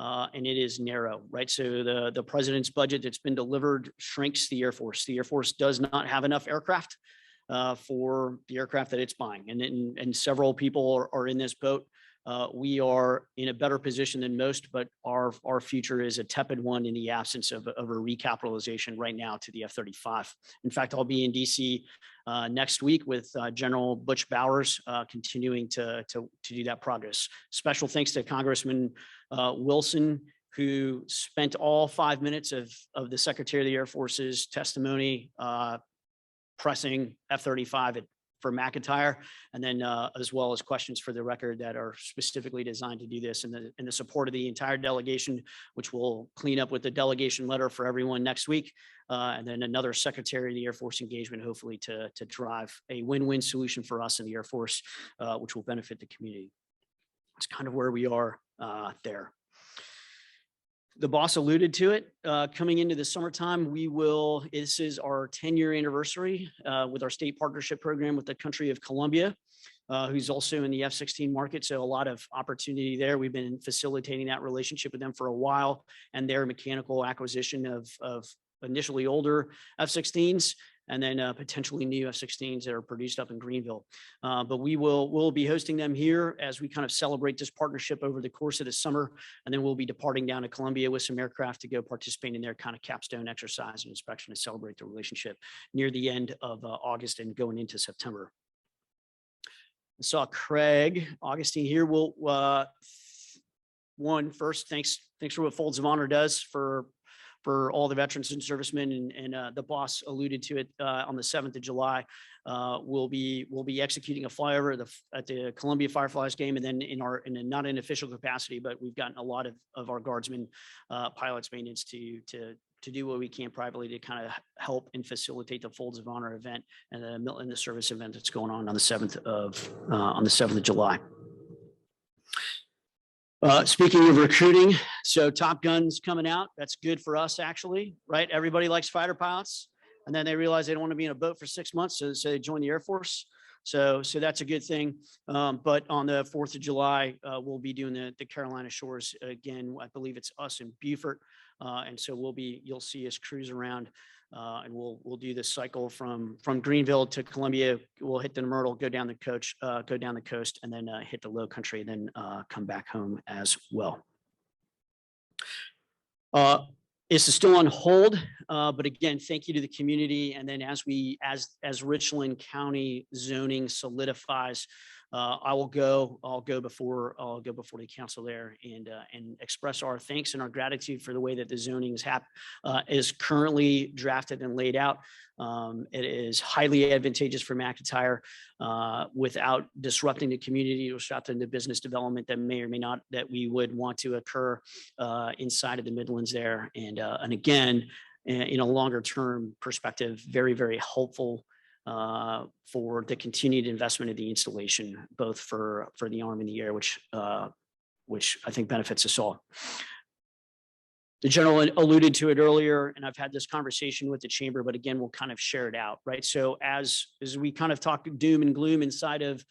H: And it is narrow, right? So the president's budget that's been delivered shrinks the Air Force. The Air Force does not have enough aircraft for the aircraft that it's buying. And several people are in this boat. We are in a better position than most, but our future is a tepid one in the absence of a recapitalization right now to the F-35. In fact, I'll be in DC next week with General Butch Bowers, continuing to do that progress. Special thanks to Congressman Wilson, who spent all 5 minutes of the Secretary of the Air Force's testimony pressing F-35 for McIntyre, and then as well as questions for the record that are specifically designed to do this, and the support of the entire delegation, which will clean up with the delegation letter for everyone next week, and then another Secretary of the Air Force engagement, hopefully to drive a win-win solution for us in the Air Force, which will benefit the community. It's kind of where we are there. The boss alluded to it. Coming into the summertime, this is our 10-year anniversary with our state partnership program with the country of Colombia, who's also in the F-16 market. So a lot of opportunity there. We've been facilitating that relationship with them for a while, and their mechanical acquisition of initially older F-16s, and then potentially new F-16s that are produced up in Greenville. But we'll be hosting them here as we kind of celebrate this partnership over the course of the summer. And then we'll be departing down to Columbia with some aircraft to go participate in their kind of capstone exercise and inspection to celebrate the relationship near the end of August and going into September. I saw Craig Augustine here. We'll first, thanks for what Folds of Honor does for all the veterans and servicemen, and the boss alluded to it on the 7th of July. We'll be executing a flyover at the Columbia Fireflies game, and then not in official capacity, but we've gotten a lot of our guardsmen, pilots, maintenance to do what we can privately to kind of help and facilitate the Folds of Honor event and the service event that's going on the 7th of July. Speaking of recruiting, so Top Gun's coming out. That's good for us, actually, right? Everybody likes fighter pilots, and then they realize they don't want to be in a boat for 6 months, so they join the Air Force. So that's a good thing. But on the 4th of July, we'll be doing the Carolina shores again. I believe it's us in Beaufort, and so you'll see us cruise around. And we'll do this cycle from Greenville to Columbia. We'll hit the Myrtle, go down the coast, and then hit the Low Country, and then come back home as well. This is still on hold, but again, thank you to the community. And then as Richland County zoning solidifies, I'll go before the council there and express our thanks and our gratitude for the way that the zoning is currently drafted and laid out. It is highly advantageous for McIntyre without disrupting the community, disrupting the business development that may or may not that we would want to occur inside of the Midlands there. And again, in a longer term perspective, very, very helpful for the continued investment of the installation, both for the Army and the air, which I think benefits us all. The general alluded to it earlier, and I've had this conversation with the chamber, but again, we'll kind of share it out, right? So as we kind of talk doom and gloom inside of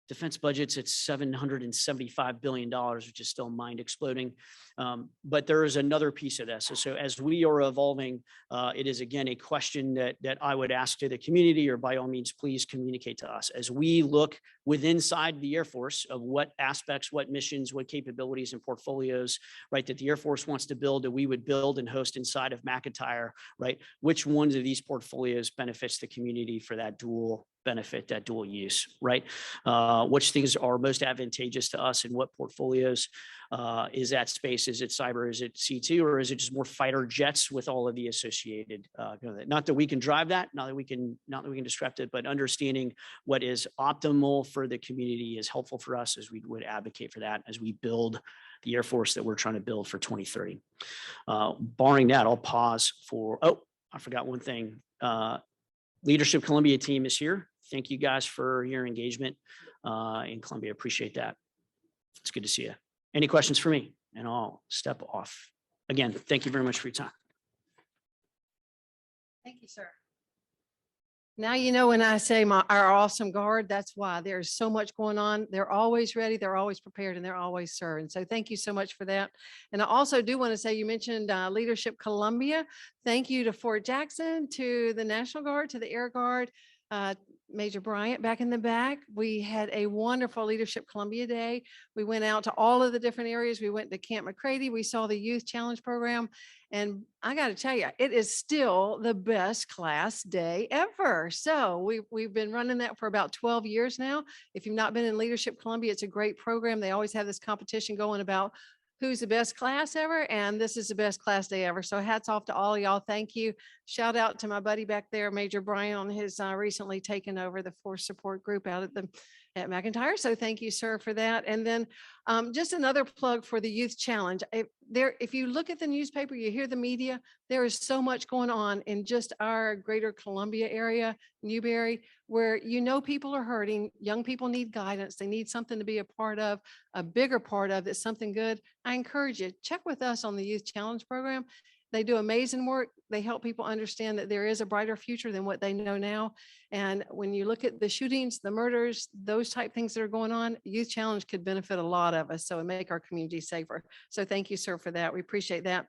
H: defense budgets, it's $775 billion, which is still mind exploding. But there is another piece of this. So as we are evolving, it is again a question that I would ask to the community, or by all means, please communicate to us. As we look inside the Air Force of what aspects, what missions, what capabilities and portfolios, right, that the Air Force wants to build, that we would build and host inside of McIntyre, right? Which ones of these portfolios benefits the community for that dual benefit, that dual use, right? Which things are most advantageous to us, and what portfolios is that space? Is it cyber? Is it C2? Or is it just more fighter jets with all of the associated? Not that we can drive that, not that we can disrupt it, but understanding what is optimal for the community is helpful for us, as we would advocate for that as we build the Air Force that we're trying to build for 2030. Barring that, I'll pause for, I forgot one thing. Leadership Columbia team is here. Thank you guys for your engagement in Columbia. Appreciate that. It's good to see you. Any questions for me? And I'll step off. Again, thank you very much for your time.
A: Thank you, sir. Now, you know, when I say our awesome guard, that's why there's so much going on. They're always ready, they're always prepared, and they're always serving. So thank you so much for that. And I also do want to say, you mentioned Leadership Columbia. Thank you to Fort Jackson, to the National Guard, to the Air Guard, Major Bryant back in the back. We had a wonderful Leadership Columbia Day. We went out to all of the different areas. We went to Camp McCready. We saw the Youth Challenge program. And I got to tell you, it is still the best class day ever. So we've been running that for about 12 years now. If you've not been in Leadership Columbia, it's a great program. They always have this competition going about who's the best class ever. And this is the best class day ever. So hats off to all of y'all. Thank you. Shout out to my buddy back there, Major Brian, on his recently taken over the force support group out at McIntyre. So thank you, sir, for that. And then just another plug for the Youth Challenge. If you look at the newspaper, you hear the media, there is so much going on in just our greater Columbia area, Newberry, where you know people are hurting. Young people need guidance. They need something to be a part of, a bigger part of that's something good. I encourage you, check with us on the Youth Challenge program. They do amazing work. They help people understand that there is a brighter future than what they know now. And when you look at the shootings, the murders, those type things that are going on, Youth Challenge could benefit a lot of us. So it make our community safer. So thank you, sir, for that. We appreciate that.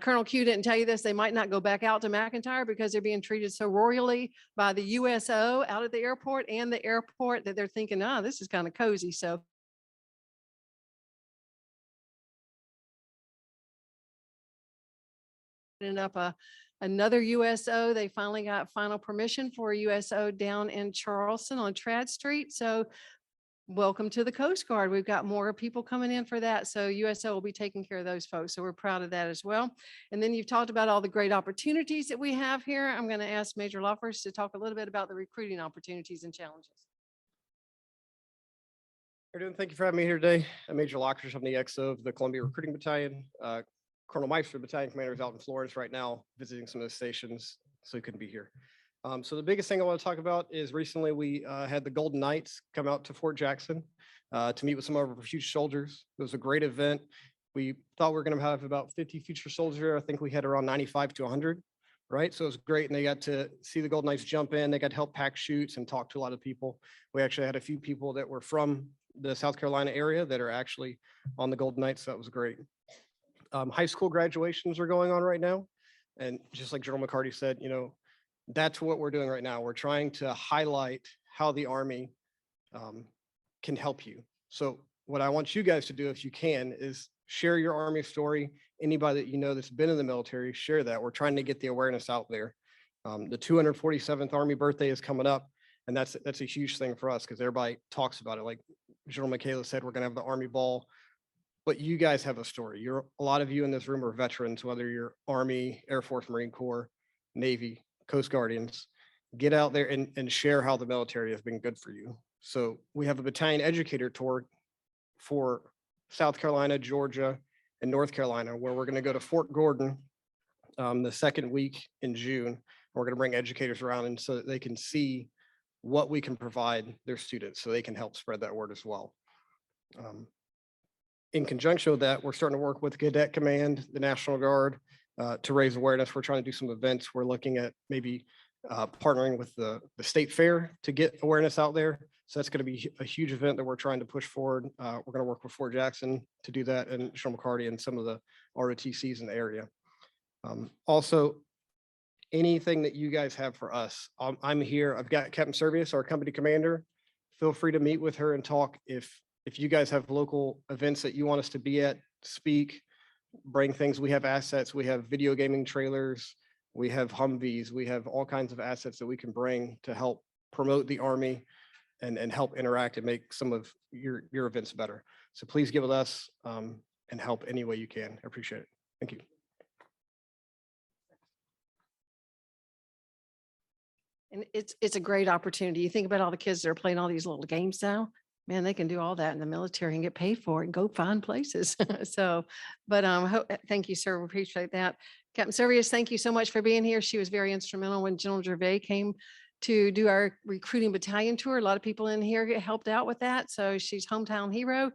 A: Colonel Q didn't tell you this. They might not go back out to McIntyre because they're being treated so royally by the USO out at the airport and the airport that they're thinking, oh, this is kind of cozy. So up another USO. They finally got final permission for a USO down in Charleston on Trad Street. So welcome to the Coast Guard. We've got more people coming in for that. So USO will be taking care of those folks. So we're proud of that as well. And then you've talked about all the great opportunities that we have here. I'm going to ask Major Loffers to talk a little bit about the recruiting opportunities and challenges.
I: Thank you for having me here today. I'm Major Lockers. I'm the XO of the Columbia Recruiting Battalion. Colonel Meister, battalion commander, is out in Florida right now visiting some of the stations, so he couldn't be here. So the biggest thing I want to talk about is recently we had the Golden Knights come out to Fort Jackson to meet with some of our future soldiers. It was a great event. We thought we were going to have about 50 future soldiers here. I think we had around 95 to 100, right? So it was great. And they got to see the Golden Knights jump in. They got to help pack chutes and talk to a lot of people. We actually had a few people that were from the South Carolina area that are actually on the Golden Knights. So that was great. High school graduations are going on right now. And just like General McCarty said, you know, that's what we're doing right now. We're trying to highlight how the Army can help you. So what I want you guys to do, if you can, is share your Army story. Anybody that you know that's been in the military, share that. We're trying to get the awareness out there. The 247th Army birthday is coming up, and that's a huge thing for us because everybody talks about it. Like General Michaela said, we're going to have the Army Ball. But you guys have a story. A lot of you in this room are veterans, whether you're Army, Air Force, Marine Corps, Navy, Coast Guardians. Get out there and share how the military has been good for you. So we have a battalion educator tour for South Carolina, Georgia, and North Carolina, where we're going to go to Fort Gordon the second week in June. We're going to bring educators around and so that they can see what we can provide their students so they can help spread that word as well. In conjunction with that, we're starting to work with Cadet Command, the National Guard, to raise awareness. We're trying to do some events. We're looking at maybe partnering with the state fair to get awareness out there. So that's going to be a huge event that we're trying to push forward. We're going to work with Fort Jackson to do that, and General McCarty and some of the ROTCs in the area. Also, anything that you guys have for us, I'm here. I've got Captain Servius, our company commander. Feel free to meet with her and talk if you guys have local events that you want us to be at, speak, bring things. We have assets. We have video gaming trailers. We have Humvees. We have all kinds of assets that we can bring to help promote the Army and help interact and make some of your events better. So please get with us and help any way you can. I appreciate it. Thank you.
A: And it's a great opportunity. You think about all the kids that are playing all these little games now. Man, they can do all that in the military and get paid for it and go find places. So, but thank you, sir. We appreciate that. Captain Servius, thank you so much for being here. She was very instrumental when General Gervais came to do our recruiting battalion tour. A lot of people in here helped out with that. So she's hometown hero.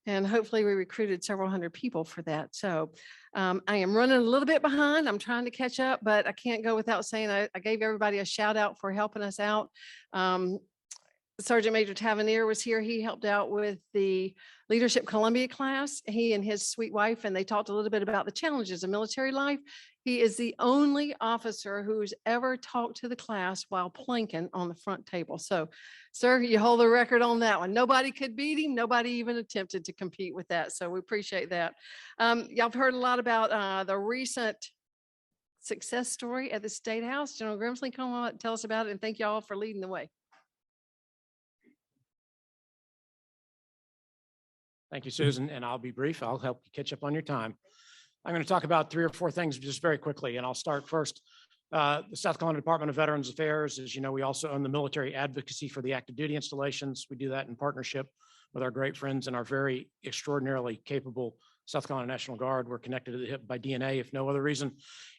A: And hopefully we recruited several hundred people for that. So I am running a little bit behind. I'm trying to catch up, but I can't go without saying I gave everybody a shout out for helping us out. Sergeant Major Tavernier was here. He helped out with the Leadership Columbia class, he and his sweet wife, and they talked a little bit about the challenges of military life. He is the only officer who's ever talked to the class while planking on the front table. So, sir, you hold the record on that one. Nobody could beat him. Nobody even attempted to compete with that. So we appreciate that. Y'all have heard a lot about the recent success story at the State House. General Grimsley, come on, tell us about it, and thank y'all for leading the way.
J: Thank you, Susan, and I'll be brief. I'll help you catch up on your time. I'm going to talk about 3 or 4 things just very quickly, and I'll start first. The South Carolina Department of Veterans Affairs, as you know, we also own the military advocacy for the active duty installations. We do that in partnership with our great friends and our very extraordinarily capable South Carolina National Guard. We're connected to the hip by DNA, if no other reason.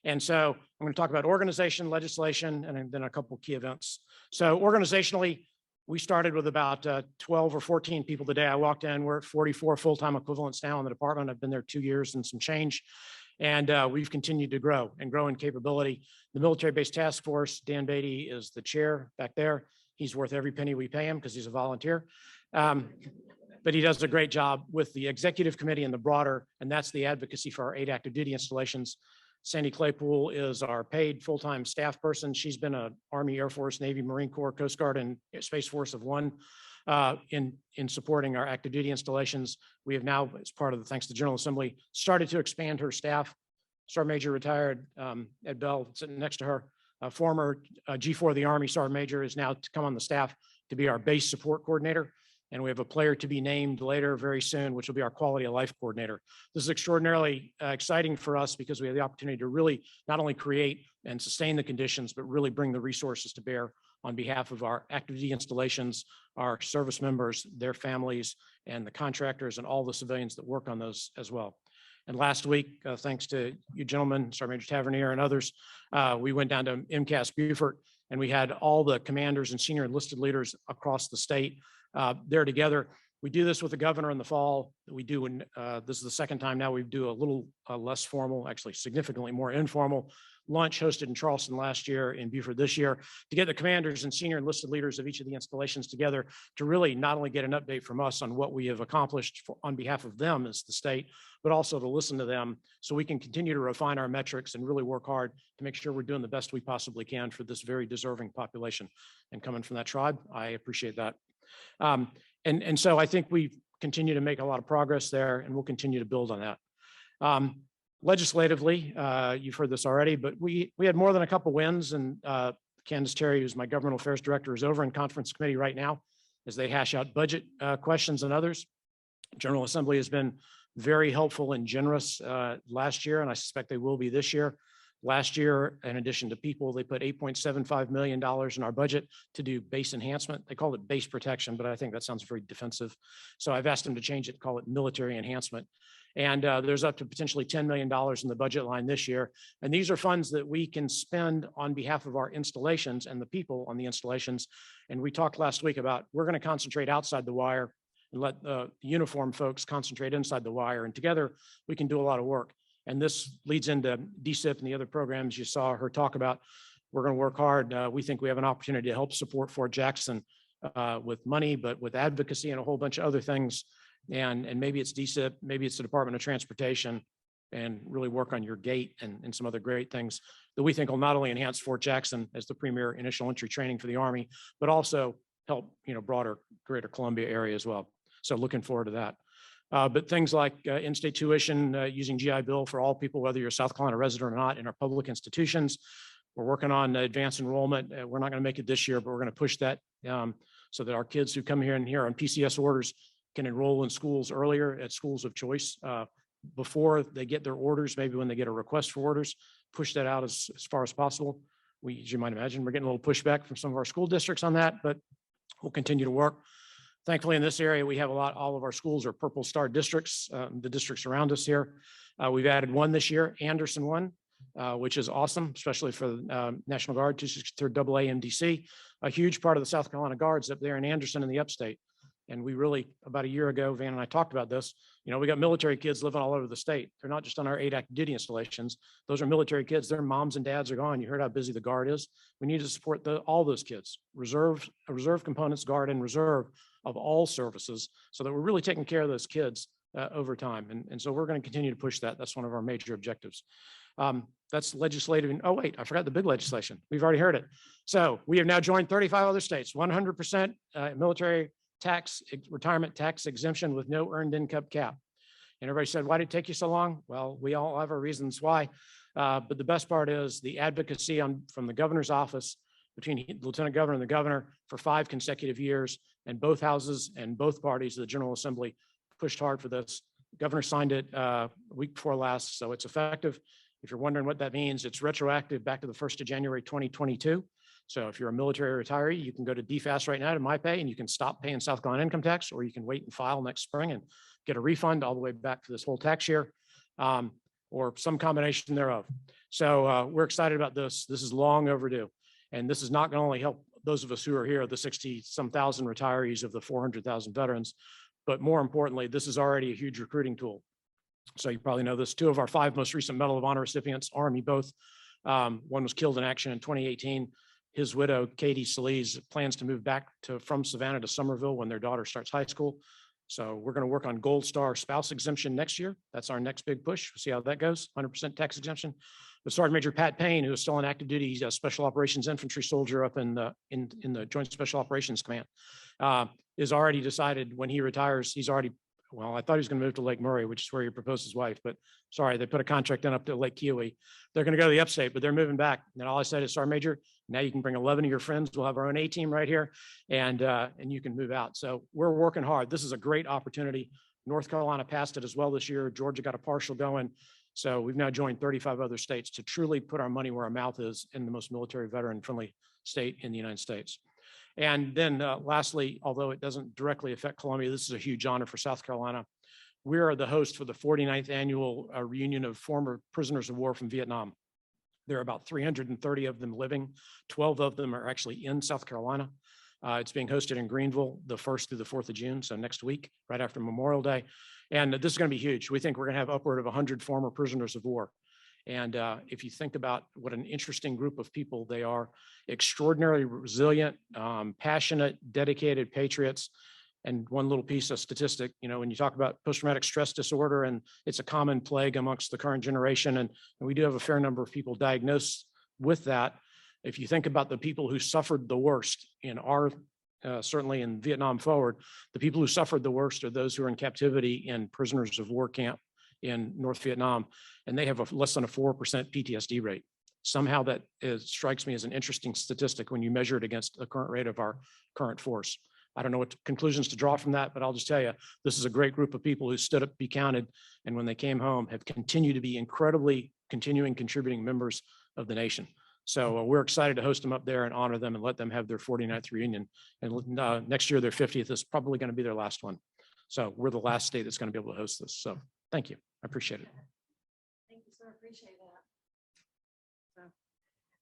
J: And so I'm going to talk about organization, legislation, and then a couple of key events. So organizationally, we started with about 12 or 14 people today. I walked in, we're at 44 full-time equivalents now in the department. I've been there 2 years and some change. And we've continued to grow in capability. The military-based task force, Dan Beatty is the chair back there. He's worth every penny we pay him because he's a volunteer. But he does a great job with the executive committee and the broader, and that's the advocacy for our 8 active duty installations. Sandy Claypool is our paid full-time staff person. She's been an Army, Air Force, Navy, Marine Corps, Coast Guard, and Space Force of One in supporting our active duty installations. We have now, as part of the thanks to the General Assembly, started to expand her staff. Sergeant Major retired, Ed Bell sitting next to her, former G4 of the Army Sergeant Major is now to come on the staff to be our base support coordinator. And we have a player to be named later very soon, which will be our quality of life coordinator. This is extraordinarily exciting for us because we have the opportunity to really not only create and sustain the conditions, but really bring the resources to bear on behalf of our active duty installations, our service members, their families, and the contractors and all the civilians that work on those as well. And last week, thanks to you gentlemen, Sergeant Major Tavernier and others, we went down to MCAS Beaufort and we had all the commanders and senior enlisted leaders across the state there together. We do this with the governor in the fall. We do, this is the second time now we do a little less formal, actually significantly more informal lunch hosted in Charleston last year, in Beaufort this year, to get the commanders and senior enlisted leaders of each of the installations together to really not only get an update from us on what we have accomplished on behalf of them as the state, but also to listen to them so we can continue to refine our metrics and really work hard to make sure we're doing the best we possibly can for this very deserving population. And coming from that tribe, I appreciate that. And so I think we continue to make a lot of progress there, and we'll continue to build on that. Legislatively, you've heard this already, but we had more than a couple wins, and Candace Terry, who's my governmental affairs director, is over in conference committee right now as they hash out budget questions and others. General Assembly has been very helpful and generous last year, and I suspect they will be this year. Last year, in addition to people, they put $8.75 million in our budget to do base enhancement. They called it base protection, but I think that sounds very defensive. So I've asked them to change it, call it military enhancement. And there's up to potentially $10 million in the budget line this year. And these are funds that we can spend on behalf of our installations and the people on the installations. And we talked last week about we're going to concentrate outside the wire and let the uniform folks concentrate inside the wire. And together we can do a lot of work. And this leads into DSIP and the other programs you saw her talk about. We're going to work hard. We think we have an opportunity to help support Fort Jackson with money, but with advocacy and a whole bunch of other things. And maybe it's DSIP, maybe it's the Department of Transportation, and really work on your gate and some other great things that we think will not only enhance Fort Jackson as the premier initial entry training for the Army, but also help, broader greater Columbia area as well. So looking forward to that. But things like in-state tuition using GI Bill for all people, whether you're a South Carolina resident or not, in our public institutions. We're working on advanced enrollment. We're not going to make it this year, but we're going to push that so that our kids who come here on PCS orders can enroll in schools earlier at schools of choice before they get their orders, maybe when they get a request for orders, push that out as far as possible. As you might imagine, we're getting a little pushback from some of our school districts on that, but we'll continue to work. Thankfully, in this area, we have all of our schools are Purple Star districts, the districts around us here. We've added one this year, Anderson one. which is awesome, especially for the National Guard, 263rd AAMDC. A huge part of the South Carolina Guards up there in Anderson in the upstate. And we really, about a year ago, Van and I talked about this. You know, we got military kids living all over the state. They're not just on our 8 active duty installations. Those are military kids. Their moms and dads are gone. You heard how busy the Guard is. We need to support all those kids, reserve components, Guard and reserve of all services, so that we're really taking care of those kids over time. And so we're going to continue to push that. That's one of our major objectives. That's legislative. Oh, wait, I forgot the big legislation. We've already heard it. So we have now joined 35 other states, 100% military retirement tax exemption with no earned income cap. And everybody said, why did it take you so long? Well, we all have our reasons why. But the best part is the advocacy from the governor's office between the lieutenant governor and the governor for 5 consecutive years, and both houses and both parties of the General Assembly pushed hard for this. The governor signed it a week before last, so it's effective. If you're wondering what that means, it's retroactive back to the 1st of January 2022. So if you're a military retiree, you can go to DFAS right now to MyPay and you can stop paying South Carolina income tax, or you can wait and file next spring and get a refund all the way back to this whole tax year, or some combination thereof. So we're excited about this. This is long overdue. And this is not going to only help those of us who are here, the 60-some thousand retirees of the 400,000 veterans, but more importantly, this is already a huge recruiting tool. So you probably know this. 2 of our 5 most recent Medal of Honor recipients, Army both. One was killed in action in 2018. His widow, Katie Solis, plans to move back from Savannah to Somerville when their daughter starts high school. So we're going to work on Gold Star spouse exemption next year. That's our next big push. We'll see how that goes. 100% tax exemption. But Sergeant Major Pat Payne, who is still on active duty, he's a Special Operations Infantry soldier up in the Joint Special Operations Command, is already decided when he retires. He's already, well, I thought he was going to move to Lake Murray, which is where he proposed his wife, but sorry, they put a contract in up to Lake Kiowee. They're going to go to the upstate, but they're moving back. And all I said is, Sergeant Major, now you can bring 11 of your friends. We'll have our own A team right here, and you can move out. So we're working hard. This is a great opportunity. North Carolina passed it as well this year. Georgia got a partial going. So we've now joined 35 other states to truly put our money where our mouth is in the most military veteran friendly state in the United States. And then lastly, although it doesn't directly affect Columbia, this is a huge honor for South Carolina. We are the host for the 49th annual reunion of former prisoners of war from Vietnam. There are about 330 of them living. 12 of them are actually in South Carolina. It's being hosted in Greenville the 1st through the 4th of June, so next week, right after Memorial Day. And this is going to be huge. We think we're going to have upward of 100 former prisoners of war. And if you think about what an interesting group of people they are, extraordinarily resilient, passionate, dedicated patriots. And one little piece of statistic, you know, when you talk about post-traumatic stress disorder, and it's a common plague amongst the current generation, and we do have a fair number of people diagnosed with that. If you think about the people who suffered the worst in our, certainly in Vietnam forward, the people who suffered the worst are those who are in captivity in prisoners of war camp in North Vietnam, and they have a less than a 4% PTSD rate. Somehow that strikes me as an interesting statistic when you measure it against the current rate of our current force. I don't know what conclusions to draw from that, but I'll just tell you, this is a great group of people who stood up to be counted, and when they came home have continued to be incredibly contributing members of the nation. So we're excited to host them up there and honor them and let them have their 49th reunion. And next year, their 50th is probably going to be their last one. So we're the last state that's going to be able to host this. So thank you. I appreciate it.
A: Thank you, sir. Appreciate that. So,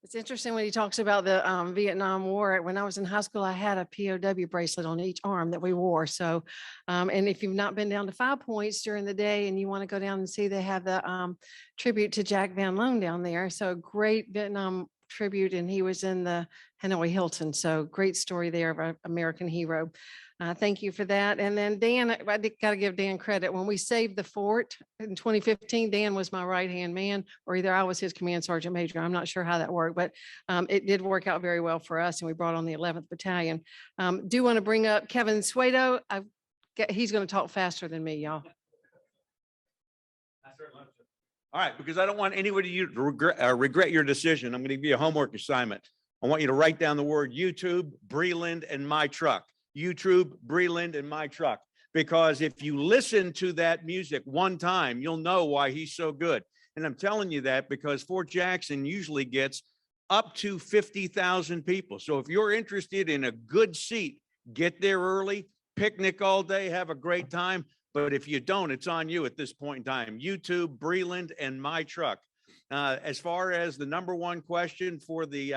A: it's interesting when he talks about the Vietnam War. When I was in high school, I had a POW bracelet on each arm that we wore. So, and if you've not been down to 5 Points during the day and you want to go down and see, they have the tribute to Jack Van Loan down there. So great Vietnam tribute, and he was in the Hanoi Hilton. So great story there of an American hero. Thank you for that. And then Dan, I got to give Dan credit. When we saved the fort in 2015, Dan was my right-hand man, or either I was his command sergeant major. I'm not sure how that worked, but it did work out very well for us. And we brought on the 11th Battalion. Do want to bring up Kevin Suedo. He's going to talk faster than me, y'all.
K: All right, because I don't want anybody to regret your decision. I'm going to give you a homework assignment. I want you to write down the word YouTube, Breland, and my truck. YouTube, Breland, and my truck. Because if you listen to that music one time, you'll know why he's so good. And I'm telling you that because Fort Jackson usually gets up to 50,000 people. So if you're interested in a good seat, get there early, picnic all day, have a great time. But if you don't, it's on you at this point in time. YouTube, Breland, and my truck. As far as the number one question for the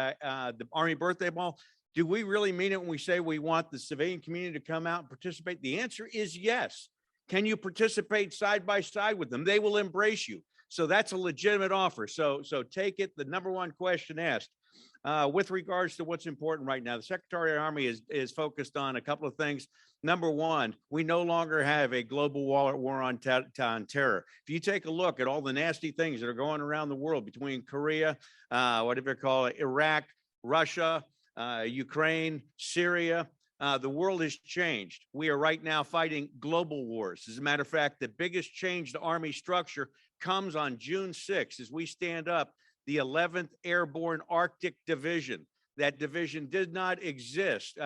K: Army birthday ball, do we really mean it when we say we want the civilian community to come out and participate? The answer is yes. Can you participate side by side with them? They will embrace you. So that's a legitimate offer. So take it. The number one question asked. With regards to what's important right now, the Secretary of the Army is focused on a couple of things. Number one, we no longer have a global war on terror. If you take a look at all the nasty things that are going around the world between Korea, whatever you call it, Iraq, Russia, Ukraine, Syria, the world has changed. We are right now fighting global wars. As a matter of fact, the biggest change to Army structure comes on June 6th as we stand up the 11th Airborne Arctic Division. That division did not exist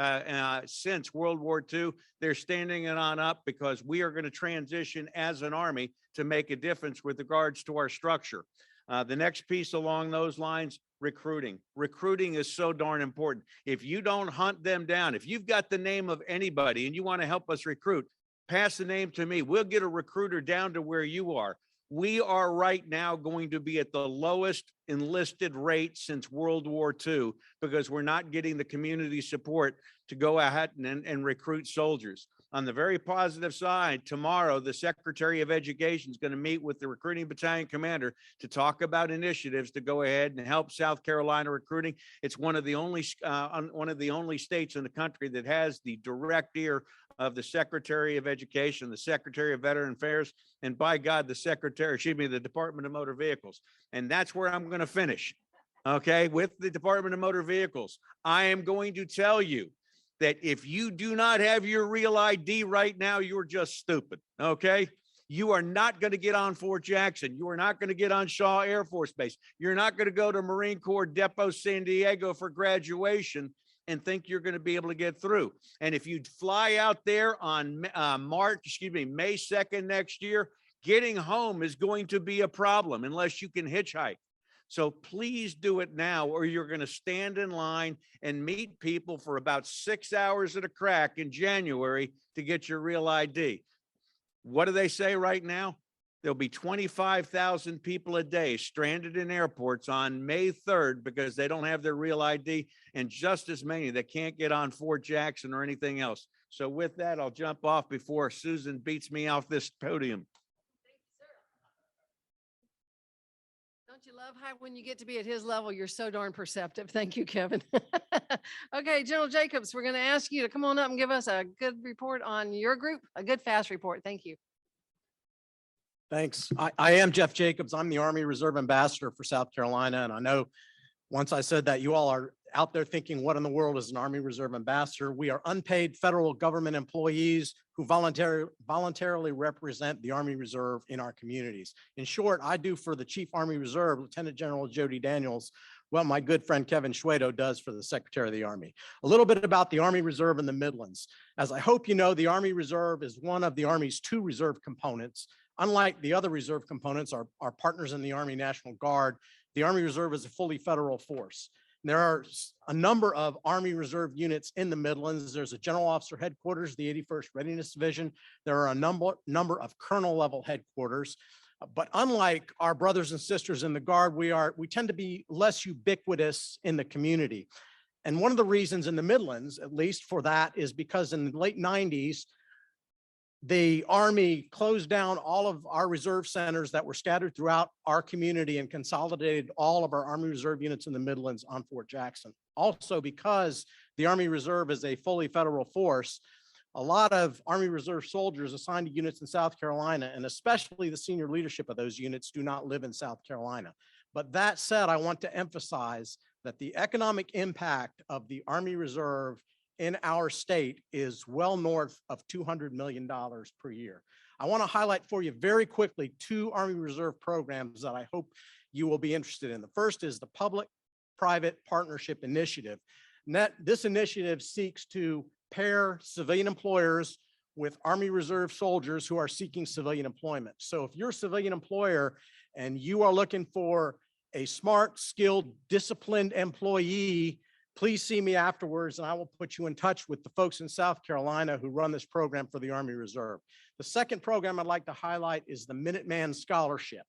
K: since World War II. They're standing it on up because we are going to transition as an Army to make a difference with regards to our structure. The next piece along those lines, recruiting. Recruiting is so darn important. If you don't hunt them down, if you've got the name of anybody and you want to help us recruit, pass the name to me. We'll get a recruiter down to where you are. We are right now going to be at the lowest enlisted rate since World War II because we're not getting the community support to go ahead and recruit soldiers. On the very positive side, tomorrow, the Secretary of Education is going to meet with the recruiting battalion commander to talk about initiatives to go ahead and help South Carolina recruiting. It's one of the only states in the country that has the direct ear of the Secretary of Education, the Secretary of Veteran Affairs, and by God, the Department of Motor Vehicles. And that's where I'm going to finish. Okay, with the Department of Motor Vehicles, I am going to tell you that if you do not have your real ID right now, you're just stupid, okay? You are not going to get on Fort Jackson. You are not going to get on Shaw Air Force Base. You're not going to go to Marine Corps Depot San Diego for graduation and think you're going to be able to get through. And if you fly out there on May 2nd next year, getting home is going to be a problem unless you can hitchhike. So please do it now, or you're going to stand in line and meet people for about 6 hours at a crack in January to get your real ID. What do they say right now? There'll be 25,000 people a day stranded in airports on May 3rd because they don't have their real ID, and just as many that can't get on Fort Jackson or anything else. So with that, I'll jump off before Susan beats me off this podium.
A: Don't you love how when you get to be at his level, you're so darn perceptive. Thank you, Kevin. Okay, General Jacobs, we're going to ask you to come on up and give us a good report on your group, a good fast report. Thank you.
J: Thanks. I am Jeff Jacobs. I'm the Army Reserve Ambassador for South Carolina. And I know once I said that, you all are out there thinking, what in the world is an Army Reserve Ambassador? We are unpaid federal government employees who voluntarily represent the Army Reserve in our communities. In short, I do for the Chief Army Reserve, Lieutenant General Jody Daniels, what my good friend Kevin Schwedo does for the Secretary of the Army. A little bit about the Army Reserve in the Midlands. As I hope you know, the Army Reserve is one of the Army's 2 reserve components. Unlike the other reserve components, our partners in the Army National Guard, the Army Reserve is a fully federal force. There are a number of Army Reserve units in the Midlands. There's a General Officer Headquarters, the 81st Readiness Division. There are a number of colonel level headquarters. But unlike our brothers and sisters in the Guard, we tend to be less ubiquitous in the community. And one of the reasons in the Midlands, at least for that, is because in the late 90s, the Army closed down all of our reserve centers that were scattered throughout our community and consolidated all of our Army Reserve units in the Midlands on Fort Jackson. Also, because the Army Reserve is a fully federal force, a lot of Army Reserve soldiers assigned to units in South Carolina, and especially the senior leadership of those units, do not live in South Carolina. But that said, I want to emphasize that the economic impact of the Army Reserve in our state is well north of $200 million per year. I want to highlight for you very quickly 2 Army Reserve programs that I hope you will be interested in. The first is the Public-Private Partnership Initiative. This initiative seeks to pair civilian employers with Army Reserve soldiers who are seeking civilian employment. So if you're a civilian employer and you are looking for a smart, skilled, disciplined employee, please see me afterwards and I will put you in touch with the folks in South Carolina who run this program for the Army Reserve. The second program I'd like to highlight is the Minuteman Scholarship.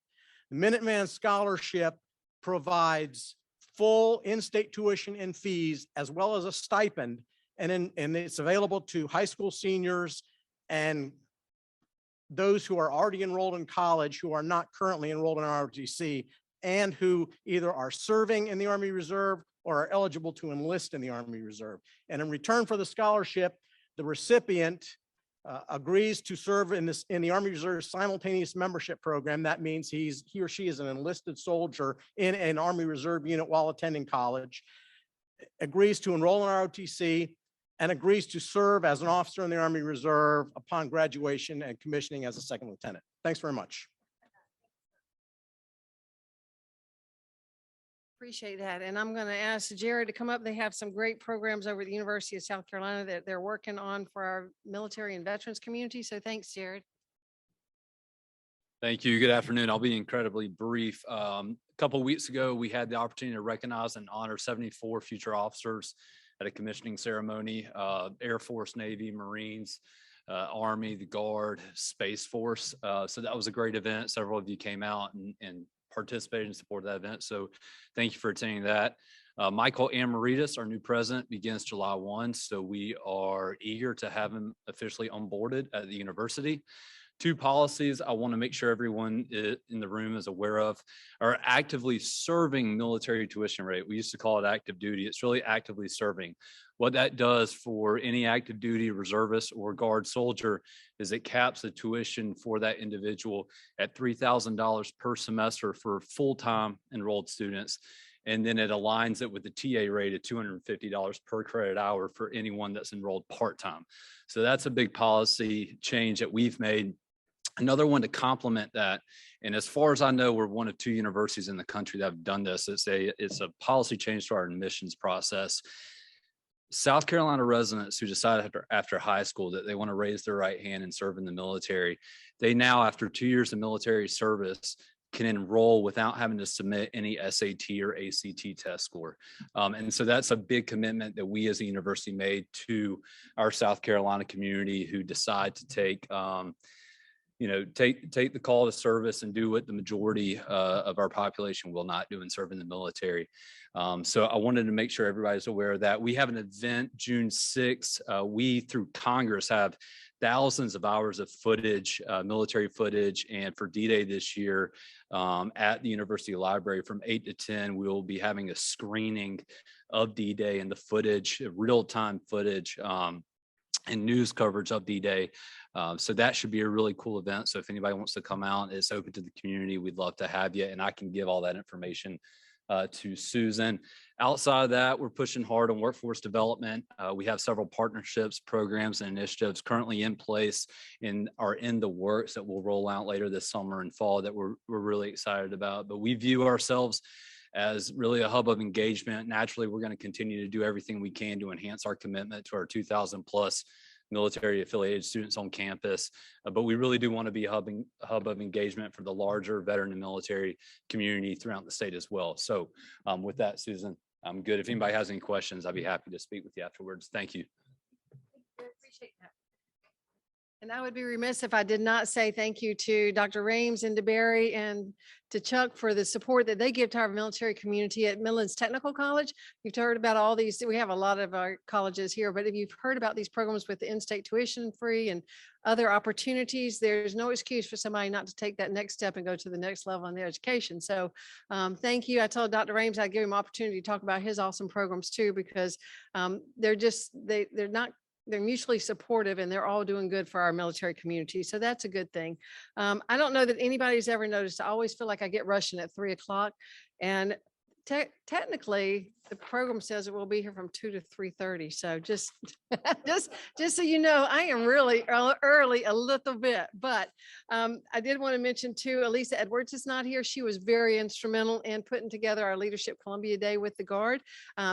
J: The Minuteman Scholarship
L: provides full in-state tuition and fees as well as a stipend. And it's available to high school seniors and those who are already enrolled in college who are not currently enrolled in ROTC and who either are serving in the Army Reserve or are eligible to enlist in the Army Reserve. And in return for the scholarship, the recipient agrees to serve in the Army Reserve simultaneous membership program. That means he or she is an enlisted soldier in an Army Reserve unit while attending college, agrees to enroll in ROTC, and agrees to serve as an officer in the Army Reserve upon graduation and commissioning as a second lieutenant. Thanks very much.
A: Appreciate that. And I'm going to ask Jared to come up. They have some great programs over at the University of South Carolina that they're working on for our military and veterans community. So thanks, Jared.
M: Thank you. Good afternoon. I'll be incredibly brief. A couple of weeks ago, we had the opportunity to recognize and honor 74 future officers at a commissioning ceremony, Air Force, Navy, Marines, Army, the Guard, Space Force. So that was a great event. Several of you came out and participated and supported that event. So thank you for attending that. Michael Amaritas, our new president, begins July 1. So we are eager to have him officially onboarded at the university. Two policies I want to make sure everyone in the room is aware of are actively serving military tuition rate. We used to call it active duty. It's really actively serving. What that does for any active duty reservist or Guard soldier is it caps the tuition for that individual at $3,000 per semester for full-time enrolled students. And then it aligns it with the TA rate of $250 per credit hour for anyone that's enrolled part-time. So that's a big policy change that we've made. Another one to complement that, and as far as I know, we're one of two universities in the country that have done this. It's a policy change to our admissions process. South Carolina residents who decide after high school that they want to raise their right hand and serve in the military, they now, after 2 years of military service, can enroll without having to submit any SAT or ACT test score. And so that's a big commitment that we as a university made to our South Carolina community who decide to take the call to service and do what the majority of our population will not do and serve in the military. So I wanted to make sure everybody's aware of that. We have an event June 6th. We, through Congress, have thousands of hours of footage, military footage. And for D-Day this year at the University Library from 8 to 10, we will be having a screening of D-Day and the footage, real-time footage and news coverage of D-Day. So that should be a really cool event. So if anybody wants to come out, it's open to the community. We'd love to have you. And I can give all that information to Susan. Outside of that, we're pushing hard on workforce development. We have several partnerships, programs, and initiatives currently in place and are in the works that will roll out later this summer and fall that we're really excited about. But we view ourselves as really a hub of engagement. Naturally, we're going to continue to do everything we can to enhance our commitment to our 2,000 plus military affiliated students on campus. But we really do want to be a hub of engagement for the larger veteran and military community throughout the state as well. So with that, Susan, I'm good. If anybody has any questions, I'd be happy to speak with you afterwards. Thank you.
A: Appreciate that. And I would be remiss if I did not say thank you to Dr. Rames and DeBerry and to Chuck for the support that they give to our military community at Midlands Technical College. You've heard about all these, we have a lot of our colleges here, but if you've heard about these programs with the in-state tuition free and other opportunities, there's no excuse for somebody not to take that next step and go to the next level in their education. So thank you. I told Dr. Rames I'd give him opportunity to talk about his awesome programs too, because they're mutually supportive and they're all doing good for our military community. So that's a good thing. I don't know that anybody's ever noticed. I always feel like I get rushing at 3 o'clock, and technically the program says it will be here from 2 to 3:30. So just so you know, I am really early a little bit, but I did want to mention too, Elisa Edwards is not here. She was very instrumental in putting together our Leadership Columbia Day with the Guard.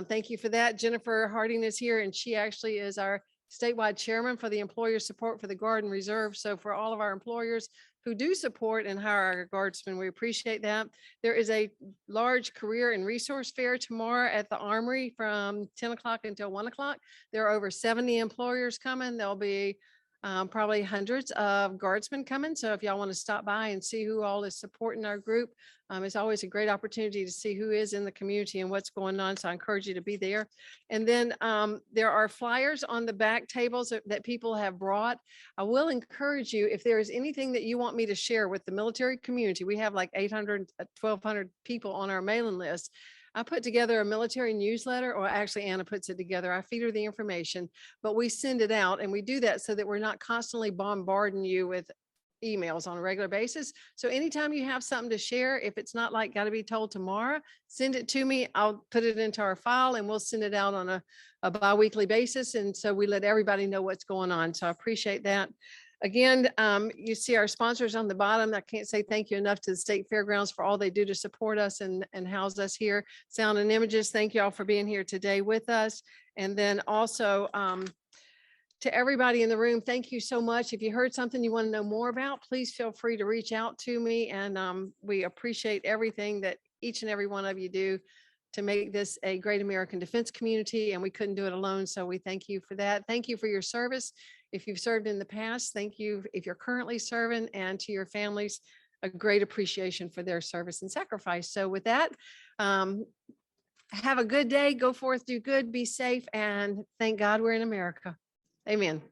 A: Thank you for that. Jennifer Harding is here, and she actually is our statewide chairman for the employer support for the Guard and Reserve. So for all of our employers who do support and hire our guardsmen, we appreciate that. There is a large career and resource fair tomorrow at the Armory from 10 o'clock until 1 o'clock. There are over 70 employers coming. There'll be Probably hundreds of guardsmen coming. So if y'all want to stop by and see who all is supporting our group, it's always a great opportunity to see who is in the community and what's going on. So I encourage you to be there. And then there are flyers on the back tables that people have brought. I will encourage you, if there is anything that you want me to share with the military community, we have like 800, 1,200 people on our mailing list. I put together a military newsletter, or actually Anna puts it together. I feed her the information, but we send it out, and we do that so that we're not constantly bombarding you with emails on a regular basis. So anytime you have something to share, if it's not like got to be told tomorrow, send it to me. I'll put it into our file and we'll send it out on a bi-weekly basis. And so we let everybody know what's going on. So I appreciate that. Again, you see our sponsors on the bottom. I can't say thank you enough to the State Fairgrounds for all they do to support us and house us here. Sound and Images, thank you all for being here today with us. And then also to everybody in the room, thank you so much. If you heard something you want to know more about, please feel free to reach out to me. And we appreciate everything that each and every one of you do to make this a great American defense community. And we couldn't do it alone. So we thank you for that. Thank you for your service. If you've served in the past, thank you. If you're currently serving, and to your families, a great appreciation for their service and sacrifice. So with that, have a good day. Go forth, do good, be safe, and thank God we're in America. Amen.